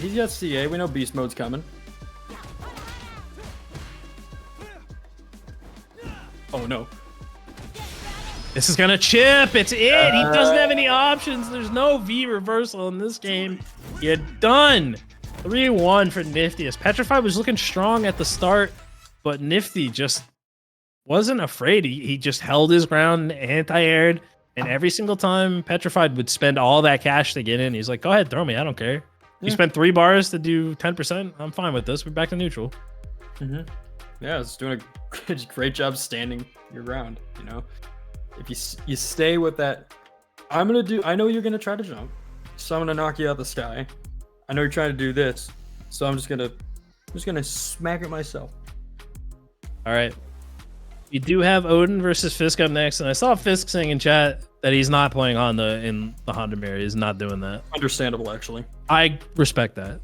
He's got CA. We know beast mode's coming. Oh no.
This is gonna chip. It's it. He doesn't have any options. There's no V reversal in this game. You're done. 3-1 for Niftiest. Petrified was looking strong at the start, but Nifty just wasn't afraid. He just held his ground, anti-aired, and every single time Petrified would spend all that cash to get in, he's like, "Go ahead, throw me. I don't care. You spent 3 bars to do 10%. I'm fine with this. We're back to neutral."
Yeah, it's doing a great job standing your ground. You know. If you stay with that, I know you're gonna try to jump, so I'm gonna knock you out the sky. I know you're trying to do this, so I'm just gonna smack it myself.
All right. You do have Odin versus Fisk up next, and I saw Fisk saying in chat that he's not playing Honda in the Honda mirror. He's not doing that.
Understandable, actually.
I respect that.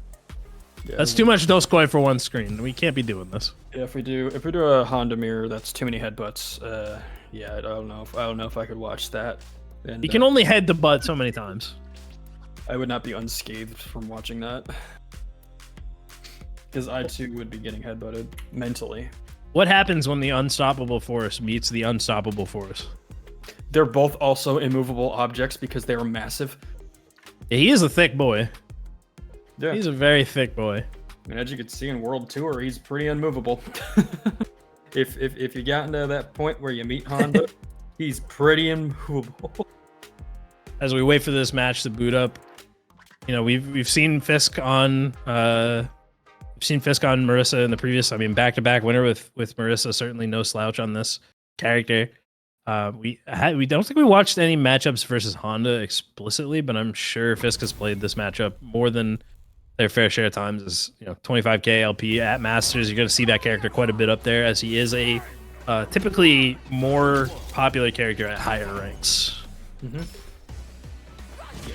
Yeah,
That's too much Doskoi for one screen. We can't be doing this.
Yeah, if we do a Honda mirror, that's too many headbutts. Yeah, I don't know if I could watch that. And
You can only head the butt so many times.
I would not be unscathed from watching that, because I too would be getting headbutted mentally.
What happens when the unstoppable force meets the unstoppable force?
They're both also immovable objects because they are massive.
Yeah, he is a thick boy.
Yeah,
He's a very thick boy.
and as you can see in World Tour, he's pretty unmovable. If you got into that point where you meet Honda, he's pretty immovable.
As we wait for this match to boot up, you know, we've seen Fisk on Marissa in the previous. I mean, back-to-back winner with Marissa. Certainly no slouch on this character. We don't think we watched any matchups versus Honda explicitly, but I'm sure Fisk has played this matchup more than their fair share of times. As you know, 25k LP at Masters, you're going to see that character quite a bit up there, as he is a typically more popular character at higher ranks.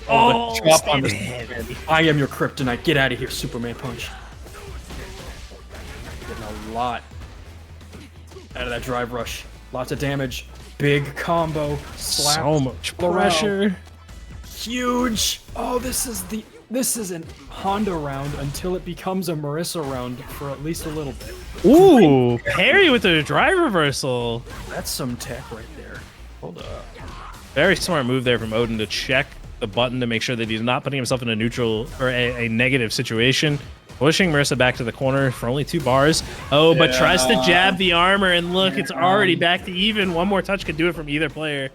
Oh, the chop on the
heavy.
I am your kryptonite. Get out of here, Superman punch. Getting a lot out of that drive rush. Lots of damage. Big combo. Slap.
So much
around.
pressure.
Huge. Oh, this is an Honda round until it becomes a Marissa round for at least a little bit.
Ooh, parry with the drive reversal.
That's some tech right there. Hold up.
Very smart move there from Odin to check the button to make sure that he's not putting himself in a neutral or a negative situation. Pushing Marissa back to the corner for only 2 bars. Oh, but tries to jab the armor, and look, it's already back to even. One more touch could do it from either player.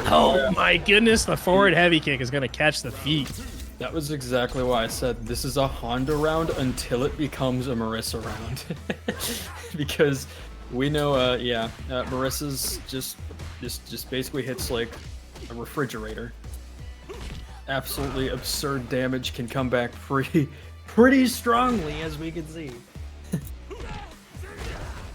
Oh my goodness, the forward heavy kick is going to catch the feet.
That was exactly why I said this is a Honda round until it becomes a Marissa round. Because we know, Marissa's just basically hits like a refrigerator. Absolutely absurd damage, can come back pretty strongly, as we can see.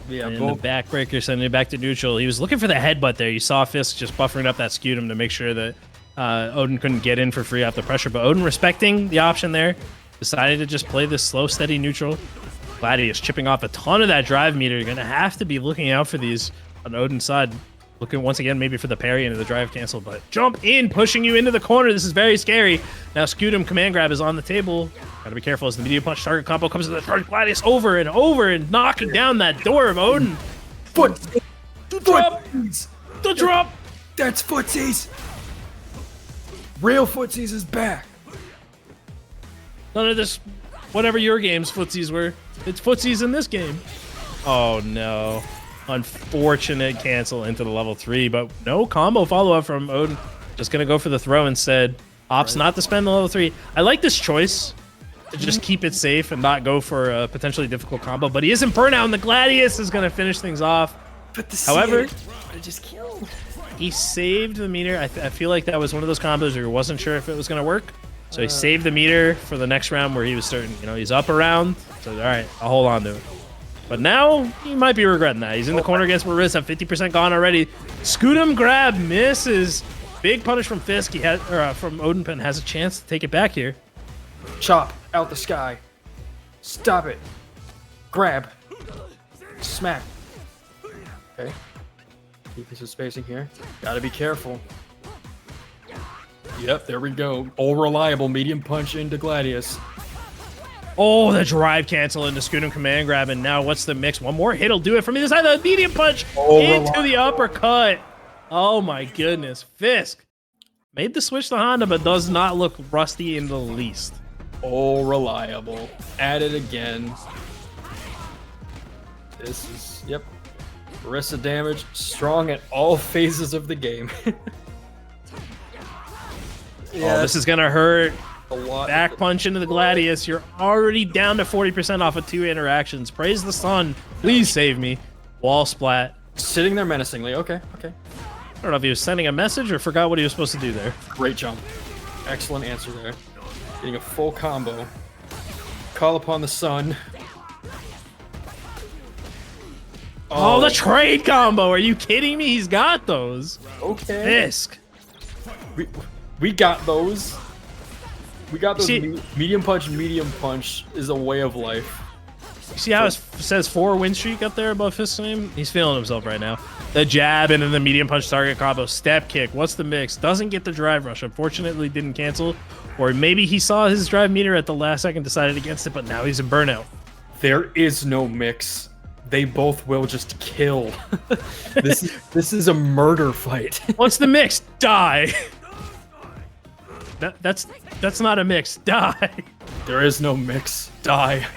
Yeah,
and the backbreaker sending it back to neutral. He was looking for the headbutt there. You saw Fisk just buffering up that scutum to make sure that Odin couldn't get in for free off the pressure. But Odin, respecting the option there, decided to just play this slow, steady neutral. Gladius chipping off a ton of that drive meter. You're going to have to be looking out for these on Odin's side. Looking once again maybe for the parry into the drive cancel, but jump in, pushing you into the corner. This is very scary. Now Scutum command grab is on the table. Gotta be careful as the medium punch target combo comes to the front. Gladius over and knocking down that door of Odin.
Foot!
The drop! The drop!
That's footsies! Real footsies is back!
None of this, whatever your game's footsies were, it's footsies in this game. Oh no. Unfortunate cancel into the level 3, but no combo follow-up from Odin. Just gonna go for the throw instead. Opts not to spend the level 3. I like this choice to just keep it safe and not go for a potentially difficult combo, but he isn't burnout, and the Gladius is gonna finish things off.
But the
However,
just killed.
he saved the meter. I feel like that was one of those combos where he wasn't sure if it was gonna work. So he saved the meter for the next round where he was certain, he's up around. So all right, I'll hold on to it. But now he might be regretting that. He's in the corner against Marissa, 50% gone already. Scutum grab misses. Big punish from Fisk. From Odinpen has a chance to take it back here.
Chop out the sky. Stop it. Grab. Smack. Okay. Keep some spacing here. Gotta be careful. Yep, there we go. All reliable medium punch into Gladius.
Oh, the drive cancel into Scutum command grab, and now what's the mix? One more hit'll do it from either side. The medium punch into the uppercut. Oh my goodness. Fisk made the switch to Honda, but does not look rusty in the least.
All reliable. At it again. This is, yep. Marissa damage, strong at all phases of the game.
Yeah, this is gonna hurt.
A lot.
Back punch into the Gladius. You're already down to 40% off of 2 interactions. Praise the sun. Please save me. Wall splat.
Sitting there menacingly. Okay.
I don't know if he was sending a message or forgot what he was supposed to do there.
Great jump. Excellent answer there. Getting a full combo. Call upon the sun.
Oh, the trade combo. Are you kidding me? He's got those.
Okay.
Fisk.
We got those. We got those.
See,
medium punch is a way of life.
You see how it says 4 win streak up there above Fisk's name? He's feeling himself right now. The jab and then the medium punch target combo. Step kick. What's the mix? Doesn't get the drive rush. Unfortunately, didn't cancel. Or maybe he saw his drive meter at the last second, decided against it, but now he's in burnout.
There is no mix. They both will just kill. This is a murder fight.
What's the mix? Die. That's not a mix. Die.
There is no mix. Die.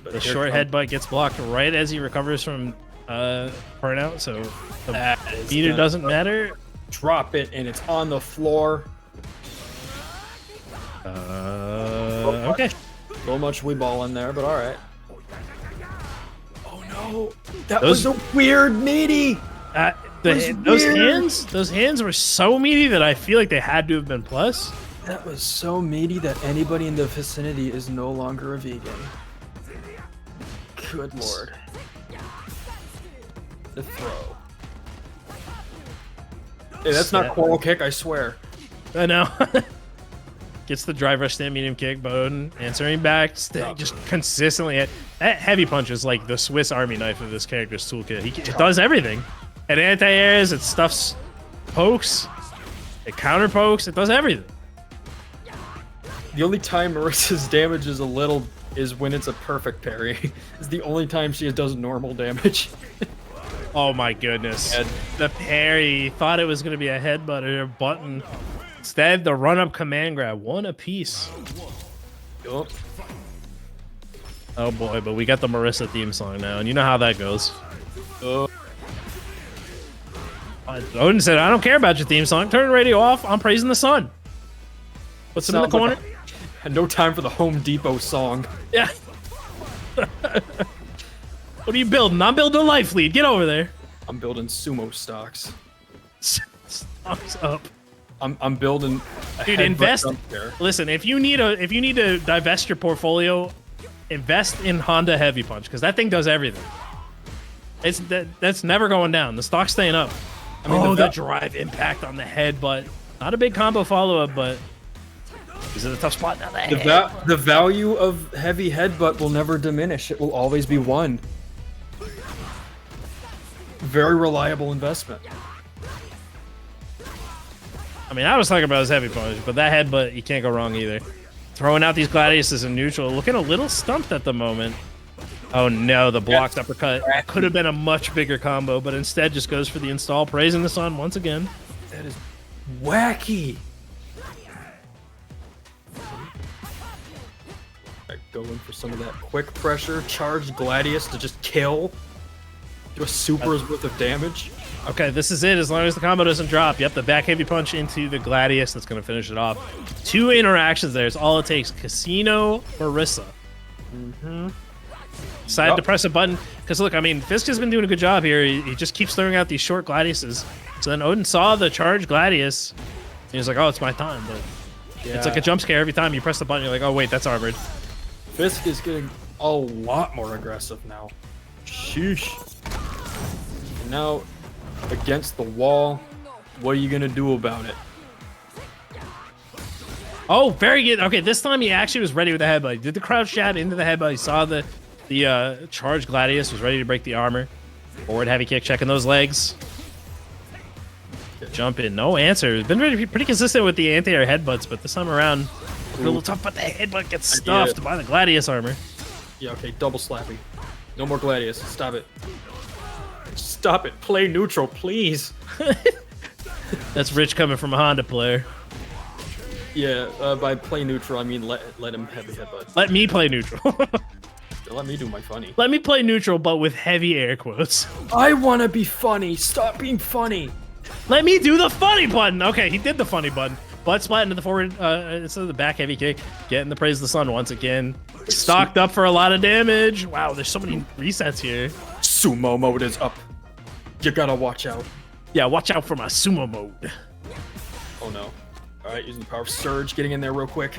The short headbutt gets blocked right as he recovers from burnout, so the meter doesn't matter.
Drop it, and it's on the floor.
Okay.
So much we ball in there, but all right. Oh no, that was a weird meaty.
Those hands were so meaty that I feel like they had to have been plus.
That was so meaty that anybody in the vicinity is no longer a vegan. Good lord. The throw. Hey, that's not quarrel kick, I swear.
I know. Gets the drive rush stand medium kick, Bowden answering back, just consistently. That heavy punch is like the Swiss Army knife of this character's toolkit. It does everything. It anti-airs, it stuffs pokes, it counter pokes, it does everything.
The only time Marissa's damage is a little is when it's a perfect parry. It's the only time she does normal damage.
Oh my goodness. The parry, thought it was going to be a headbutt or a button. Instead, the run-up command grab, one apiece.
Yup.
Oh boy, but we got the Marissa theme song now, and you know how that goes. Odin said, I don't care about your theme song. Turn the radio off. I'm praising the sun. Puts him in the corner.
Had no time for the Home Depot song.
Yeah. What are you building? I'm building a life lead. Get over there.
I'm building sumo stocks.
Stocks up.
I'm building a
dude, invest. Listen, if you need to divest your portfolio, invest in Honda Heavy Punch, because that thing does everything. That's never going down. The stock's staying up. I mean, the drive impact on the head, but not a big combo follow-up, but is it a tough spot now?
The value of heavy headbutt will never diminish. It will always be one. Very reliable investment.
I mean, I was talking about his heavy punch, but that headbutt, you can't go wrong either. Throwing out these Gladiuses in neutral, looking a little stumped at the moment. Oh no, the blocked uppercut could have been a much bigger combo, but instead just goes for the install, praising the sun once again.
That is wacky. Going for some of that quick pressure, charge Gladius to just kill. Do a super's worth of damage.
Okay, this is it. As long as the combo doesn't drop. Yep, the back heavy punch into the Gladius. That's going to finish it off. 2 interactions there is all it takes. Casino, Marissa. Decide to press a button. Because look, I mean, Fisk has been doing a good job here. He just keeps throwing out these short Gladiuses. So then Odin saw the charge Gladius. And he was like, oh, it's my time. But it's like a jump scare every time you press the button. You're like, oh, wait, that's armored.
Fisk is getting a lot more aggressive now. Sheesh. And now, against the wall, what are you going to do about it?
Oh, very good. Okay, this time he actually was ready with the headbutt. He did the crouch jab into the headbutt. He saw the charge Gladius, was ready to break the armor. Forward heavy kick, checking those legs. Jump in, no answer. He's been pretty consistent with the anti-air headbutts, but this time around, a little tough, but the headbutt gets stuffed by the Gladius armor.
Yeah, okay, double slapping. No more Gladius. Stop it. Stop it. Play neutral, please.
That's Rich coming from a Honda player.
Yeah, by play neutral, I mean let him have a headbutt.
Let me play neutral.
Let me do my funny.
Let me play neutral, but with heavy air quotes.
I want to be funny. Stop being funny.
Let me do the funny button. Okay, he did the funny button. Butt splat into the forward, instead of the back heavy kick. Getting the praise of the sun once again. Stocked up for a lot of damage. Wow, there's so many resets here.
Sumo mode is up. You gotta watch out.
Yeah, watch out for my sumo mode.
Oh no. Alright, using the power of Surge, getting in there real quick.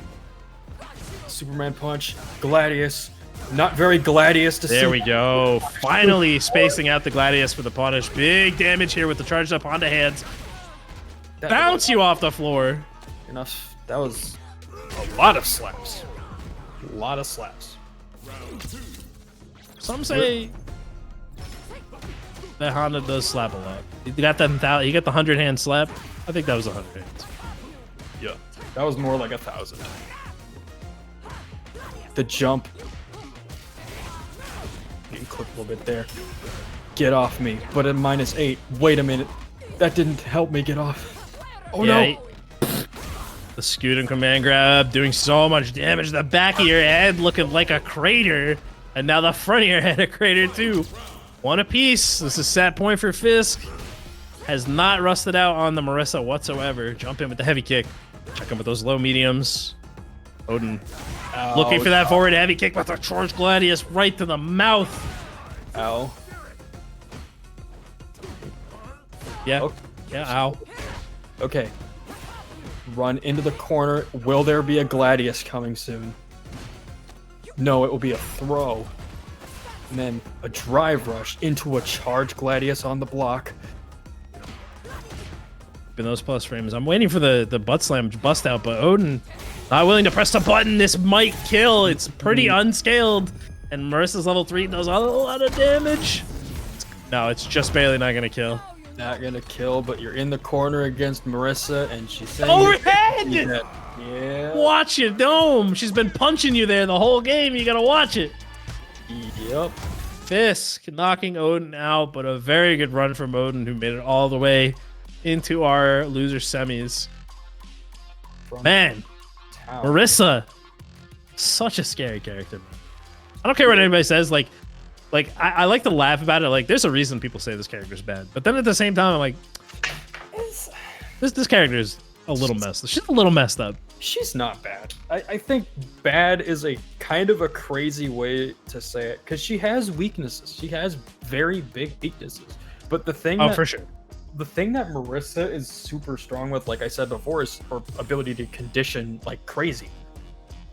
Superman punch. Gladius. Not very Gladius to see.
There we go. Finally spacing out the Gladius for the punish. Big damage here with the charged up Honda hands. Bounce you off the floor.
Enough. That was a lot of slaps. A lot of slaps.
Some say that Honda does slap a lot. You got the 100-hand slap. I think that was 100 hands.
Yeah, that was more like 1,000. The jump. Getting clipped a little bit there. Get off me, but at -8. Wait a minute. That didn't help me get off. Oh no.
The scoot and command grab doing so much damage. The back of your head looking like a crater. And now the front of your head a crater too. One apiece. This is set point for Fisk. Has not rusted out on the Marissa whatsoever. Jump in with the heavy kick. Check him with those low mediums. Odin looking for that forward heavy kick with a charge Gladius right to the mouth.
Ow.
Yeah.
Oh.
Yeah, ow.
Okay. Run into the corner. Will there be a Gladius coming soon? No, it will be a throw. And then a drive rush into a charge Gladius on the block.
In those plus frames. I'm waiting for the butt slam bust out, but Odin not willing to press the button. This might kill. It's pretty unscaled. And Marissa's level 3 does a lot of damage. No, it's just barely not gonna kill.
Not gonna kill, but you're in the corner against Marissa, and she's saying
overhead.
Yeah.
Watch it, Dome. She's been punching you there the whole game. You gotta watch it.
Yep.
Fisk knocking Odin out, but a very good run from Odin, who made it all the way into our loser semis. Man, Marissa, such a scary character. I don't care what anybody says. Like I like to laugh about it. Like, there's a reason people say this character's bad, but then at the same time, I'm like, this character is a little messed up. She's a little messed up.
She's not bad. I think bad is a kind of a crazy way to say it, because she has weaknesses. She has very big weaknesses. But the thing
for sure.
The thing that Marissa is super strong with, like I said before, is her ability to condition like crazy.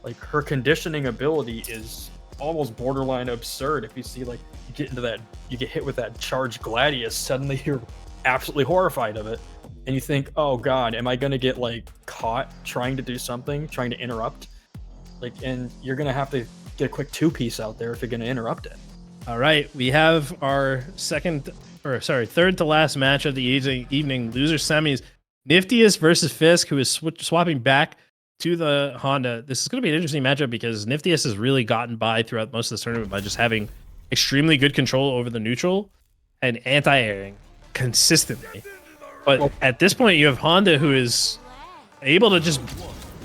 Like, her conditioning ability is almost borderline absurd. If you see, like, you get hit with that charged Gladius, suddenly you're absolutely horrified of it. And you think, oh god, am I gonna get like caught trying to do something, trying to interrupt? Like, and you're gonna have to get a quick 2-piece out there if you're gonna interrupt it.
All right, we have our third to last match of the evening, loser semis. Niftiest versus Fisk, who is swapping back to the Honda. This is going to be an interesting matchup because Niftiest has really gotten by throughout most of this tournament by just having extremely good control over the neutral and anti-airing consistently. But at this point, you have Honda, who is able to just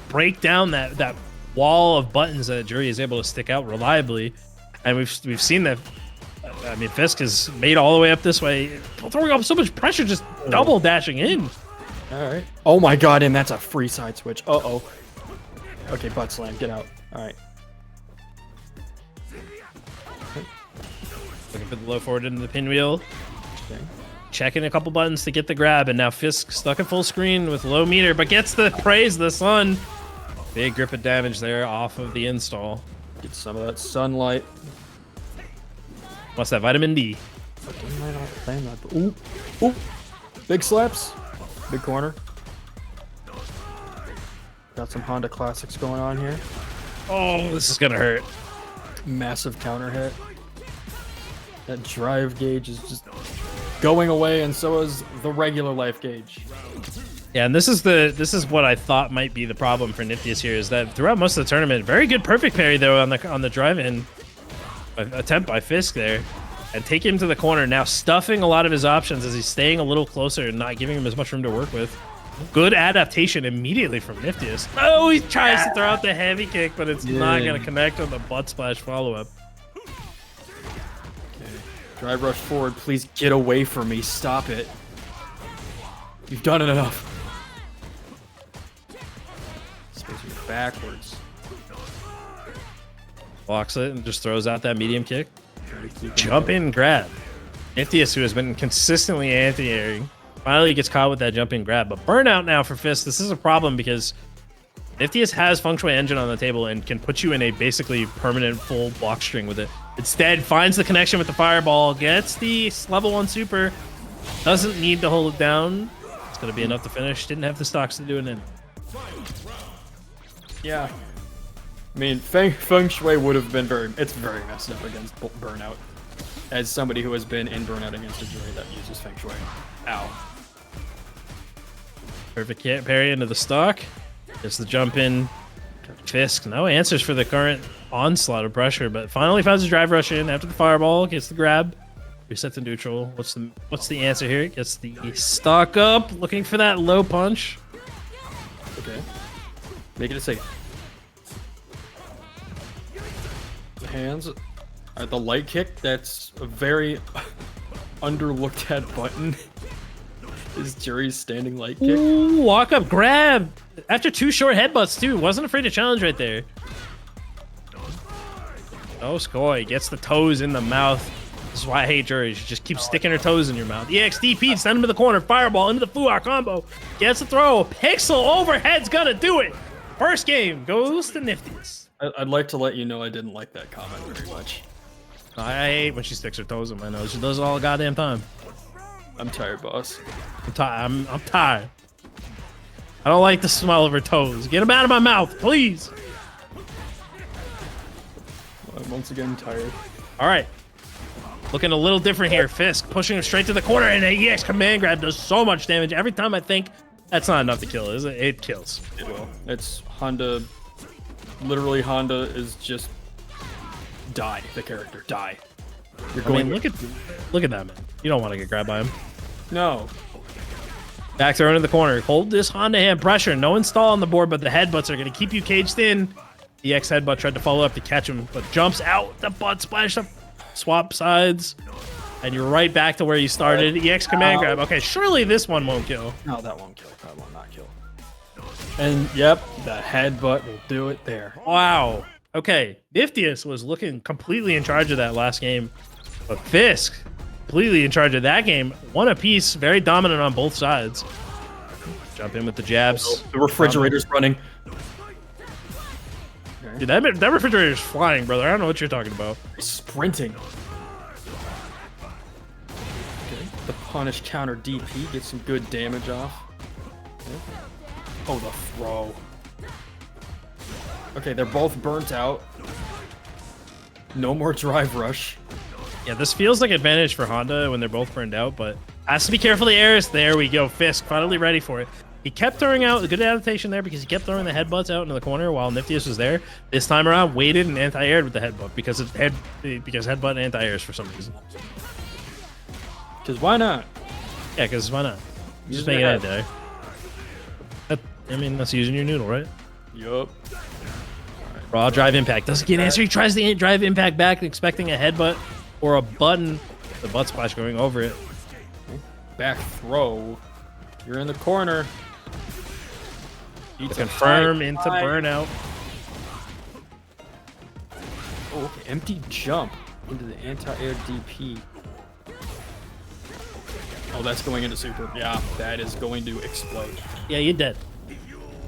break down that wall of buttons that Jury is able to stick out reliably. And we've seen that. I mean, Fisk is made all the way up this way, throwing up so much pressure, just double dashing in.
All right. Oh my god, and that's a free side switch. Uh-oh. Okay, butt slam, get out. All right.
Looking for the low forward into the pinwheel.
Okay.
Checking a couple buttons to get the grab, and now Fisk stuck at full screen with low meter, but gets the praise the sun. Big grip of damage there off of the install.
Get some of that sunlight.
What's that? Vitamin D.
Okay, might not plan that, but ooh. Ooh. Big slaps. Big corner. Got some Honda classics going on here.
Oh, this is gonna hurt.
Massive counter hit. That drive gauge is just going away, and so is the regular life gauge.
Yeah, and this is what I thought might be the problem for Niftiest here, is that throughout most of the tournament, very good perfect parry though on the drive-in attempt by Fisk there, and take him to the corner. Now stuffing a lot of his options as he's staying a little closer and not giving him as much room to work with. Good adaptation immediately from Niftiest. Oh, he tries to throw out the heavy kick, but it's not going to connect on the butt splash follow-up.
Okay. Drive rush forward. Please get away from me. Stop it. You've done it enough. Spacing backwards.
Blocks it and just throws out that medium kick. Jump in grab. Niftiest, who has been consistently anti-airing, finally gets caught with that jump in grab. But burnout now for Fisk. This is a problem because Niftiest has Feng Shui Engine on the table and can put you in a basically permanent full block string with it. Instead, finds the connection with the fireball, gets the level 1 super, doesn't need to hold it down. It's going to be enough to finish. Didn't have the stocks to do it in.
Yeah. I mean, Feng Shui would have been it's very messed up against burnout. As somebody who has been in burnout against a jury that uses Feng Shui. Ow.
Perfect parry into the stock. Gets the jump in. Fisk, no answers for the current onslaught of pressure, but finally finds a drive rush in after the fireball, gets the grab. Reset to neutral. What's the answer here? Gets the stock up, looking for that low punch.
Okay. Make it a safe. Hands. Alright, the light kick, that's a very underlooked at button. Is Jury's standing light kick.
Ooh, walk up grab. After 2 short headbutts too. Wasn't afraid to challenge right there. Oh, Skoy gets the toes in the mouth. This is why I hate Jury. She just keeps sticking her toes in your mouth. EXDP, send him to the corner. Fireball into the Fuwa combo. Gets the throw. Pixel overhead's gonna do it. First game goes to Niftiest.
I'd like to let you know I didn't like that comment very much.
I hate when she sticks her toes in my nose. She does it all the goddamn time.
I'm tired, boss.
I'm tired. I don't like the smell of her toes. Get them out of my mouth, please.
I'm once again tired.
All right. Looking a little different here. Fisk pushing him straight to the corner, and an EX command grab does so much damage. Every time I think that's not enough to kill, is it? It kills.
It will. It's Honda. Literally, Honda is just die. The character die. You're going.
Look at that, man. You don't want to get grabbed by him.
No.
Back throw into the corner. Hold this Honda hand pressure. No install on the board, but the headbutts are going to keep you caged in. EX headbutt tried to follow up to catch him, but jumps out. The butt splash up. Swap sides. And you're right back to where you started. EX command grab. Okay, surely this one won't kill.
No, that won't kill. That will not kill. And yep, the headbutt will do it there.
Wow. Okay, Niftius was looking completely in charge of that last game. But Fisk, completely in charge of that game. One apiece, very dominant on both sides. Jump in with the jabs.
The refrigerator's running.
Dude, that refrigerator's flying, brother. I don't know what you're talking about.
Sprinting. Okay. The punish counter DP gets some good damage off. Okay. Oh, the throw. Okay, they're both burnt out. No more drive rush.
Yeah, this feels like advantage for Honda when they're both burned out, but has to be careful. The airs. There we go. Fisk finally ready for it. He kept throwing out a good adaptation there because he kept throwing the headbutts out into the corner while Niftius was there. This time around, waited and anti-aired with the headbutt because headbutt and anti-airs for some reason.
Because why not?
Yeah, because why not? Just make it anti-air. I mean, that's using your noodle, right?
Yup.
Raw drive impact. Doesn't get answer. He tries the drive impact back, expecting a headbutt or a button. The butt splash going over it.
Back throw. You're in the corner.
Confirm into burnout.
Oh, okay. Empty jump into the anti-air DP. Oh, that's going into super. Yeah, that is going to explode.
Yeah, you're dead.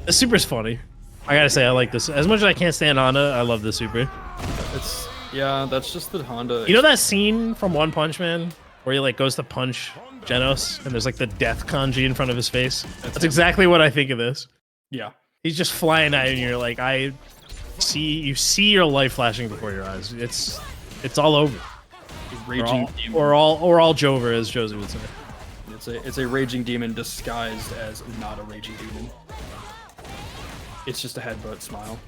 The super's funny. I gotta say, I like this. As much as I can't stand Honda, I love the super.
Yeah, that's just the Honda.
You know that scene from One Punch Man where he like goes to punch Genos and there's like the death kanji in front of his face? That's exactly what I think of this.
Yeah.
He's just flying at you and you're like, you see your life flashing before your eyes. It's all over.
Raging demon.
Or all Jover, as Josie would say.
It's a raging demon disguised as not a raging demon. It's just a headbutt smile.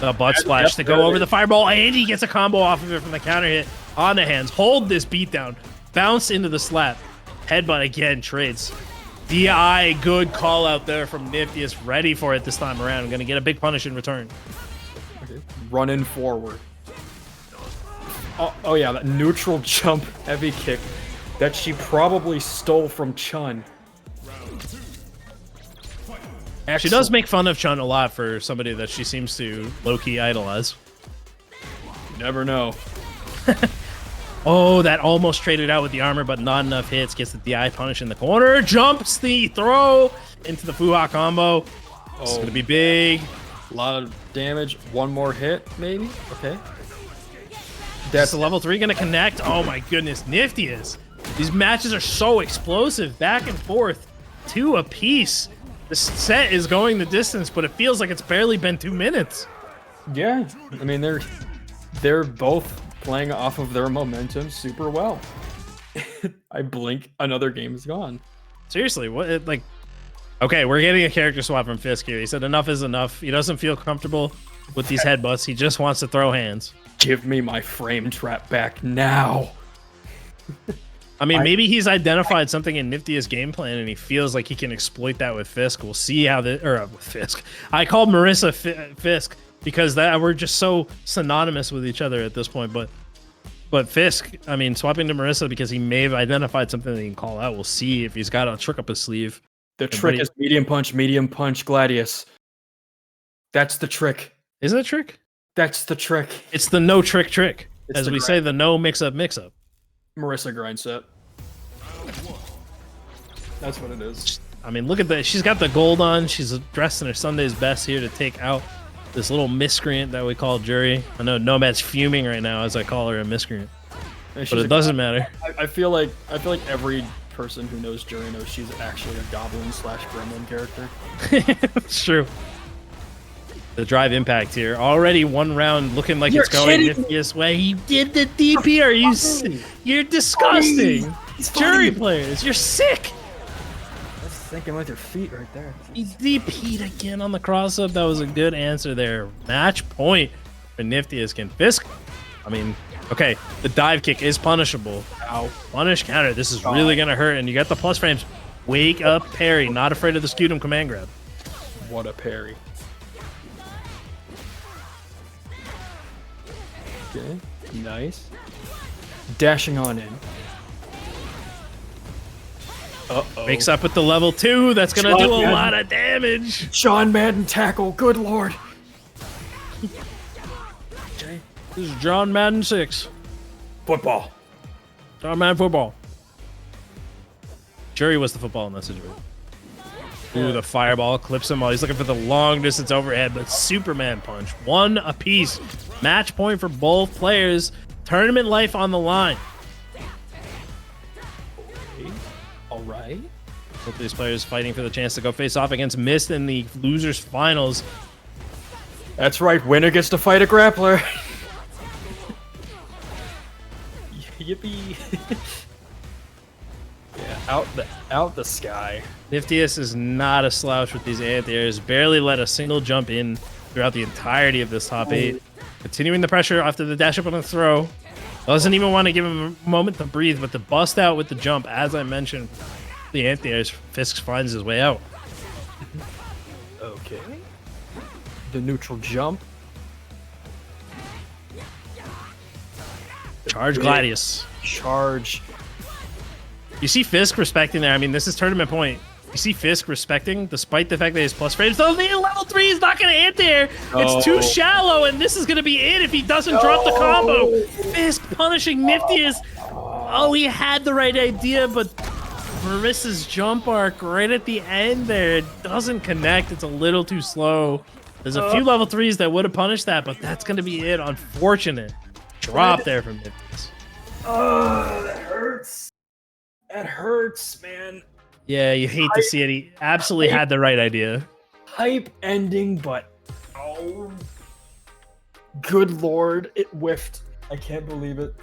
The butt splash to go over the fireball, and he gets a combo off of it from the counter hit on the hands. Hold this beatdown. Bounce into the slap. Headbutt again, trades. DI, good call out there from Niftius. Ready for it this time around. Going to get a big punish in return.
Okay. Running forward. Oh yeah, that neutral jump heavy kick that she probably stole from Chun.
She does make fun of Chun a lot for somebody that she seems to low-key idolize.
You never know.
Oh, that almost traded out with the armor, but not enough hits. Gets the DI punish in the corner. Jumps the throw into the Fuha combo. This is going to be big.
A lot of damage. One more hit, maybe? Okay.
That's the level 3 going to connect. Oh my goodness, Niftius. These matches are so explosive. Back and forth. 2 apiece. The set is going the distance, but it feels like it's barely been 2 minutes.
Yeah, I mean they're both playing off of their momentum super well. I blink, another game is gone.
Seriously, what? Like, okay, we're getting a character swap from Fisk here. He said enough is enough. He doesn't feel comfortable with these headbutts. He just wants to throw hands.
Give me my frame trap back now.
I mean, maybe he's identified something in Nifti's game plan, and he feels like he can exploit that with Fisk. We'll see how with Fisk. I called Marissa Fisk because we're just so synonymous with each other at this point. But Fisk, I mean, swapping to Marissa because he may have identified something that he can call out. We'll see if he's got a trick up his sleeve.
The trick is medium punch, Gladius. That's the trick.
Is it a trick?
That's the trick.
It's the no trick. As we say, the no mix-up.
Marissa grind set. That's what it is.
I mean, look at that. She's got the gold on. She's dressed in her Sunday's best here to take out this little miscreant that we call Jury. I know Nomad's fuming right now as I call her a miscreant, but it doesn't matter.
I feel like every person who knows Jury knows she's actually a goblin / gremlin character.
It's true. The drive impact here. Already one round looking like
You're
it's going
kidding me.
Niftiest way. He did the DP. Are you you're disgusting. Jury players, you're sick.
That's thinking with your feet right there.
He DP'd again on the cross up. That was a good answer there. Match point for Niftiest. Can Fisk? I mean, okay, the dive kick is punishable. Ow. Punish counter. This is really gonna hurt, and you got the plus frames. Wake up, parry. Not afraid of the Scutum command grab.
What a parry. Okay, nice. Dashing on in. Uh-oh.
Makes up with the level 2. That's gonna do a lot of damage.
Sean Madden tackle. Good lord. Okay.
This is John Madden 6.
Football.
John Madden football. Jury was the football in that situation. Ooh, the fireball clips him while he's looking for the long distance overhead, but Superman punch. One apiece. Match point for both players. Tournament life on the line.
All right.
Both these players fighting for the chance to go face off against Mist in the losers finals.
That's right. Winner gets to fight a grappler. Yippee. Yeah, out the sky.
Niftiest is not a slouch with these anti-airs. Barely let a single jump in throughout the entirety of this top 8. Continuing the pressure after the dash up on the throw. Doesn't even want to give him a moment to breathe, but to bust out with the jump, as I mentioned, the anti-airs, Fisk finds his way out.
Okay. The neutral jump.
Charge Gladius.
Charge.
You see Fisk respecting there. I mean, this is tournament point. You see Fisk respecting, despite the fact that he's plus frames. So the level 3 is not going to anti-air. It's too shallow, and this is going to be it if he doesn't drop the combo. Fisk punishing Niftiest. Oh, he had the right idea, but Marissa's jump arc right at the end there, it doesn't connect. It's a little too slow. There's a few level 3s that would have punished that, but that's going to be it. Unfortunate drop there from Niftiest.
Oh, that hurts. That hurts, man.
Yeah, you hate to see it. He absolutely had the right idea.
Hype ending, but oh, good lord, it whiffed. I can't believe it.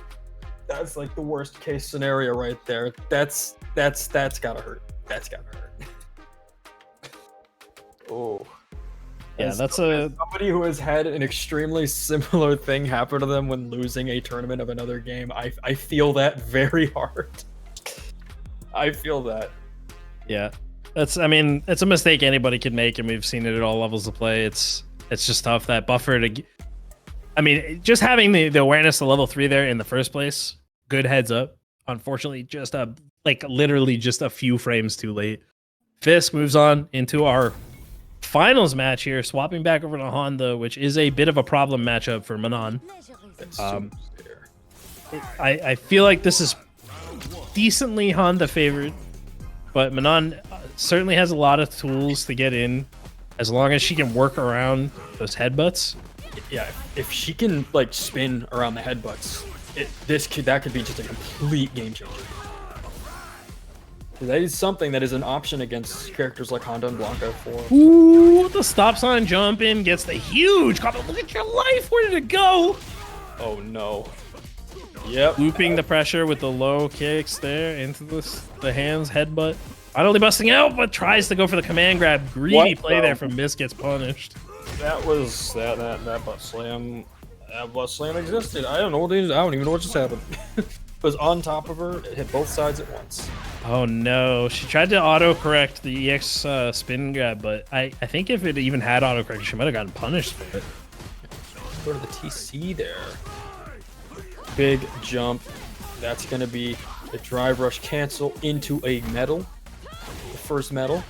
That's like the worst case scenario right there. That's gotta hurt. That's gotta hurt. Oh.
Yeah, that's a
somebody who has had an extremely similar thing happen to them when losing a tournament of another game. I feel that very hard. I feel that.
Yeah, I mean, it's a mistake anybody could make, and we've seen it at all levels of play. It's just tough that buffer to. I mean, just having the awareness to level 3 there in the first place, good heads up. Unfortunately, just literally just a few frames too late. Fisk moves on into our finals match here, swapping back over to Honda, which is a bit of a problem matchup for Manon. I feel like this is decently Honda favored, but Manon certainly has a lot of tools to get in as long as she can work around those headbutts.
Yeah, if she can like spin around the headbutts, that could be just a complete game changer. That is something that is an option against characters like Honda and Blanca for.
Ooh, the stop sign jump in gets the huge combo. Look at your life. Where did it go?
Oh no. Yep.
Looping the pressure with the low kicks there into the hands, headbutt. Finally busting out, but tries to go for the command grab. Greedy play there from Miss, gets punished.
That was that butt slam. That butt slam existed. I don't know what it is. I don't even know what just happened. It was on top of her. It hit both sides at once.
Oh no, she tried to auto-correct the EX spin grab, but I think if it even had auto-correct, she might have gotten punished for it.
Go to the TC there. Big jump. That's going to be the drive rush cancel into a metal. The first metal.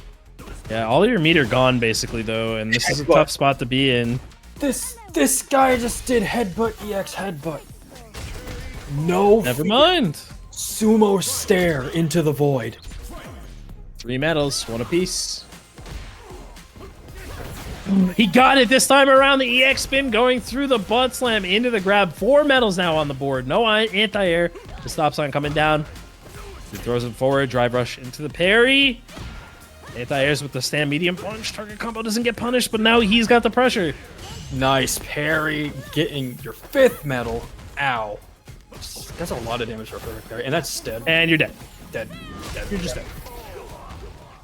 Yeah, all of your meter gone basically though, and this is a tough spot to be in.
This guy just did headbutt EX headbutt. No.
Never mind.
Sumo stare into the void.
3 medals, 1 apiece. He got it this time around. The EX spin going through the butt slam into the grab. 4 medals now on the board. No anti-air. The stop sign coming down. He throws it forward, drive rush into the parry. Anti-airs with the stand medium punch. Target combo doesn't get punished, but now he's got the pressure.
Nice parry, getting your 5th medal. Ow. That's a lot of damage for a perfect parry, and that's dead.
And you're dead.
Dead.
You're just dead.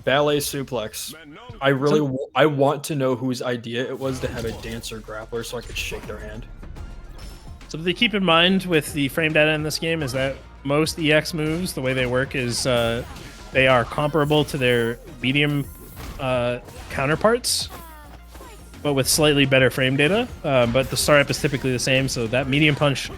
Ballet suplex. I want to know whose idea it was to have a dancer grappler so I could shake their hand.
Something to keep in mind with the frame data in this game is that most EX moves, the way they work is they are comparable to their medium counterparts, but with slightly better frame data. But the startup is typically the same, so that medium punch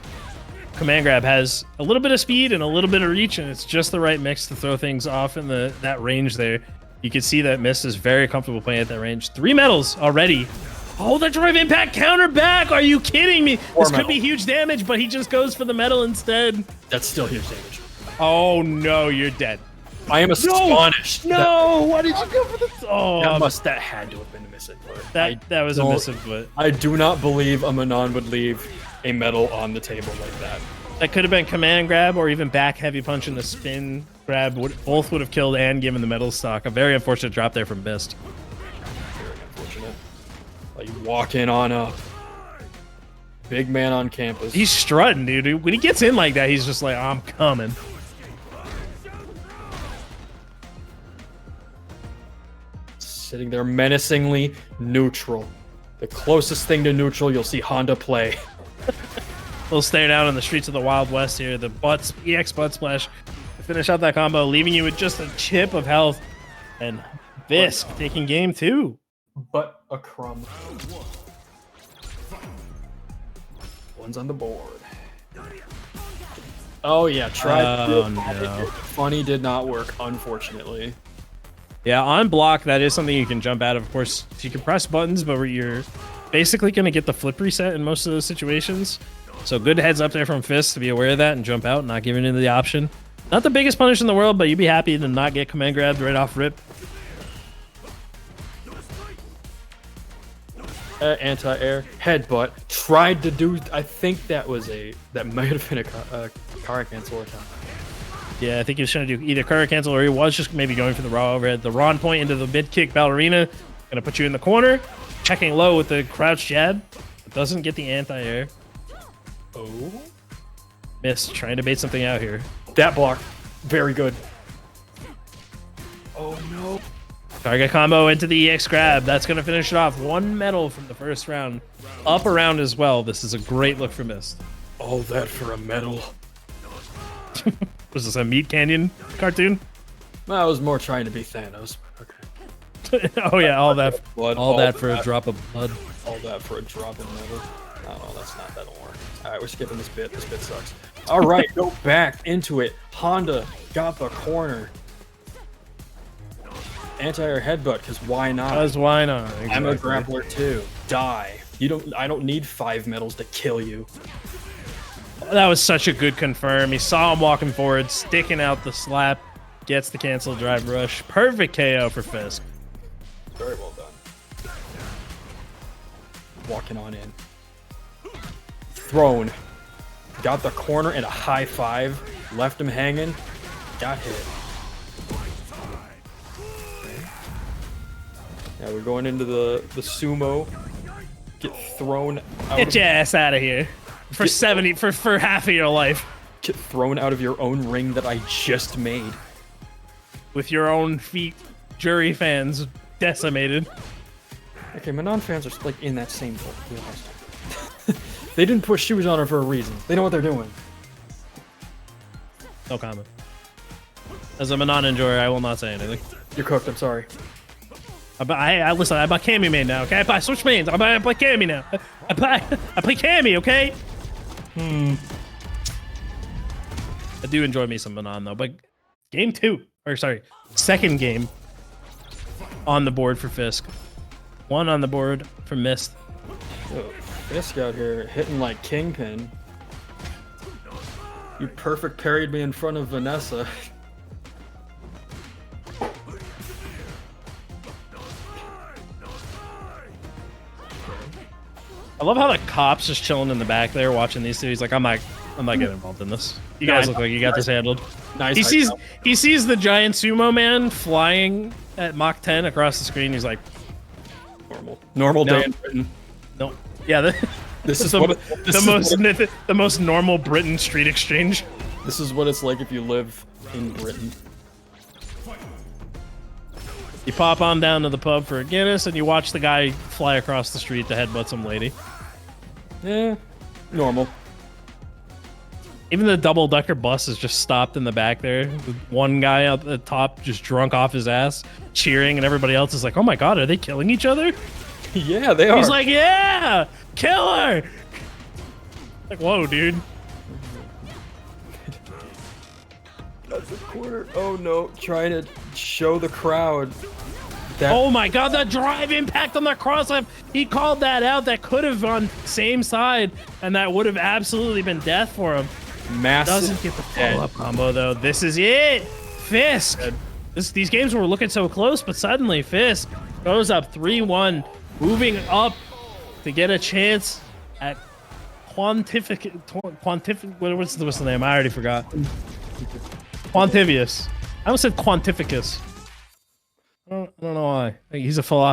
command grab has a little bit of speed and a little bit of reach, and it's just the right mix to throw things off in that range there. You can see that Mist is very comfortable playing at that range. 3 medals already. Oh, the drive impact counter back! Are you kidding me? This could be huge damage, but he just goes for the medal instead.
That's still huge damage.
Oh no, you're dead.
I am astonished.
No, why did you go for the? Oh,
that had to have been a miss input.
That was a miss input.
I do not believe a Manon would leave a medal on the table like that.
That could have been command grab or even back heavy punch and the spin grab. Both would have killed and given the medal stock. A very unfortunate drop there from Mist.
Very unfortunate. Like walking on up. Big man on campus.
He's strutting, dude. When he gets in like that, he's just like, I'm coming.
Sitting there menacingly neutral. The closest thing to neutral you'll see Honda play.
We'll stare down on the streets of the Wild West here. The EX butt splash to finish out that combo, leaving you with just a chip of health. And Fisk taking game 2.
But a crumb. One's on the board. Oh yeah, tried.
Oh no.
Funny did not work, unfortunately.
Yeah, on block, that is something you can jump out of. Of course, you can press buttons, but you're basically going to get the flip reset in most of those situations. So good heads up there from Fist to be aware of that and jump out, not giving in the option. Not the biggest punish in the world, but you'd be happy to not get command grabbed right off rip.
Anti-air, headbutt, tried to do, I think that might have been a car cancel attack.
Yeah, I think he was trying to do either car cancel or he was just maybe going for the raw overhead. The Ron point into the mid kick ballerina, gonna put you in the corner, checking low with the crouch jab. It doesn't get the anti-air.
Oh.
Missed, trying to bait something out here.
That block, very good. Oh no.
Target combo into the EX grab. That's going to finish it off. 1 medal from the first round. Up around as well. This is a great look for Mist.
All that for a medal.
Was this a Meat Canyon cartoon?
I was more trying to be Thanos. Okay.
Oh yeah, all that.
Blood,
all that for a drop of blood.
All that for a drop of medal. Oh, that don't work. All right, we're skipping this bit. This bit sucks. All right, go back into it. Honda got the corner. Anti-air headbutt, because why not?
Because why not? Exactly.
I'm a grappler too. Die. I don't need 5 medals to kill you.
That was such a good confirm. He saw him walking forward, sticking out the slap, gets the cancel drive rush. Perfect KO for Fisk.
Very well done. Walking on in. Thrown. Got the corner and a high 5. Left him hanging. Got hit. Yeah, we're going into the sumo. Get thrown out.
Get your ass out of here. For 70 for half of your life.
Get thrown out of your own ring that I just made.
With your own feet, jury fans decimated.
Okay, Manon fans are like in that same boat. They didn't put shoes on her for a reason. They know what they're doing.
No comment. As a Manon enjoyer, I will not say anything.
You're cooked, I'm sorry.
I listen, I buy Cammy main now, okay? I switch mains. I play Cammy now. I play Cammy, okay? I do enjoy me some Manon though, but game 2, or sorry, second game on the board for Fisk. 1 on the board for Mist.
Yo, Fisk out here hitting like Kingpin. You perfect parried me in front of Vanessa.
I love how the cop's just chilling in the back there watching these two. He's like, I'm not I'm not getting involved in this. You guys look like you got this handled.
Nice.
He sees the giant sumo man flying at Mach 10 across the screen. He's like,
normal
No.
day in Britain.
no, yeah,
This is
the most normal Britain street exchange.
This is what it's like if you live in Britain.
You pop on down to the pub for a Guinness, and you watch the guy fly across the street to headbutt some lady.
Yeah, normal.
Even the double-decker bus is just stopped in the back there. With one guy at the top just drunk off his ass, cheering, and everybody else is like, oh my god, are they killing each other?
Yeah, they are.
He's like, yeah, kill her! Like, whoa, dude.
That's a quarter. Oh no, trying to show the crowd that.
Oh my god, that drive impact on that cross-up. He called that out. That could have gone same side, and that would have absolutely been death for him.
Massive.
Doesn't get the follow-up combo, though. This is it. Fisk. These games were looking so close, but suddenly Fisk goes up 3-1, moving up to get a chance at what's the name? I already forgot. Quantivius. I almost said Quantificus. I don't know why. He's a philosopher.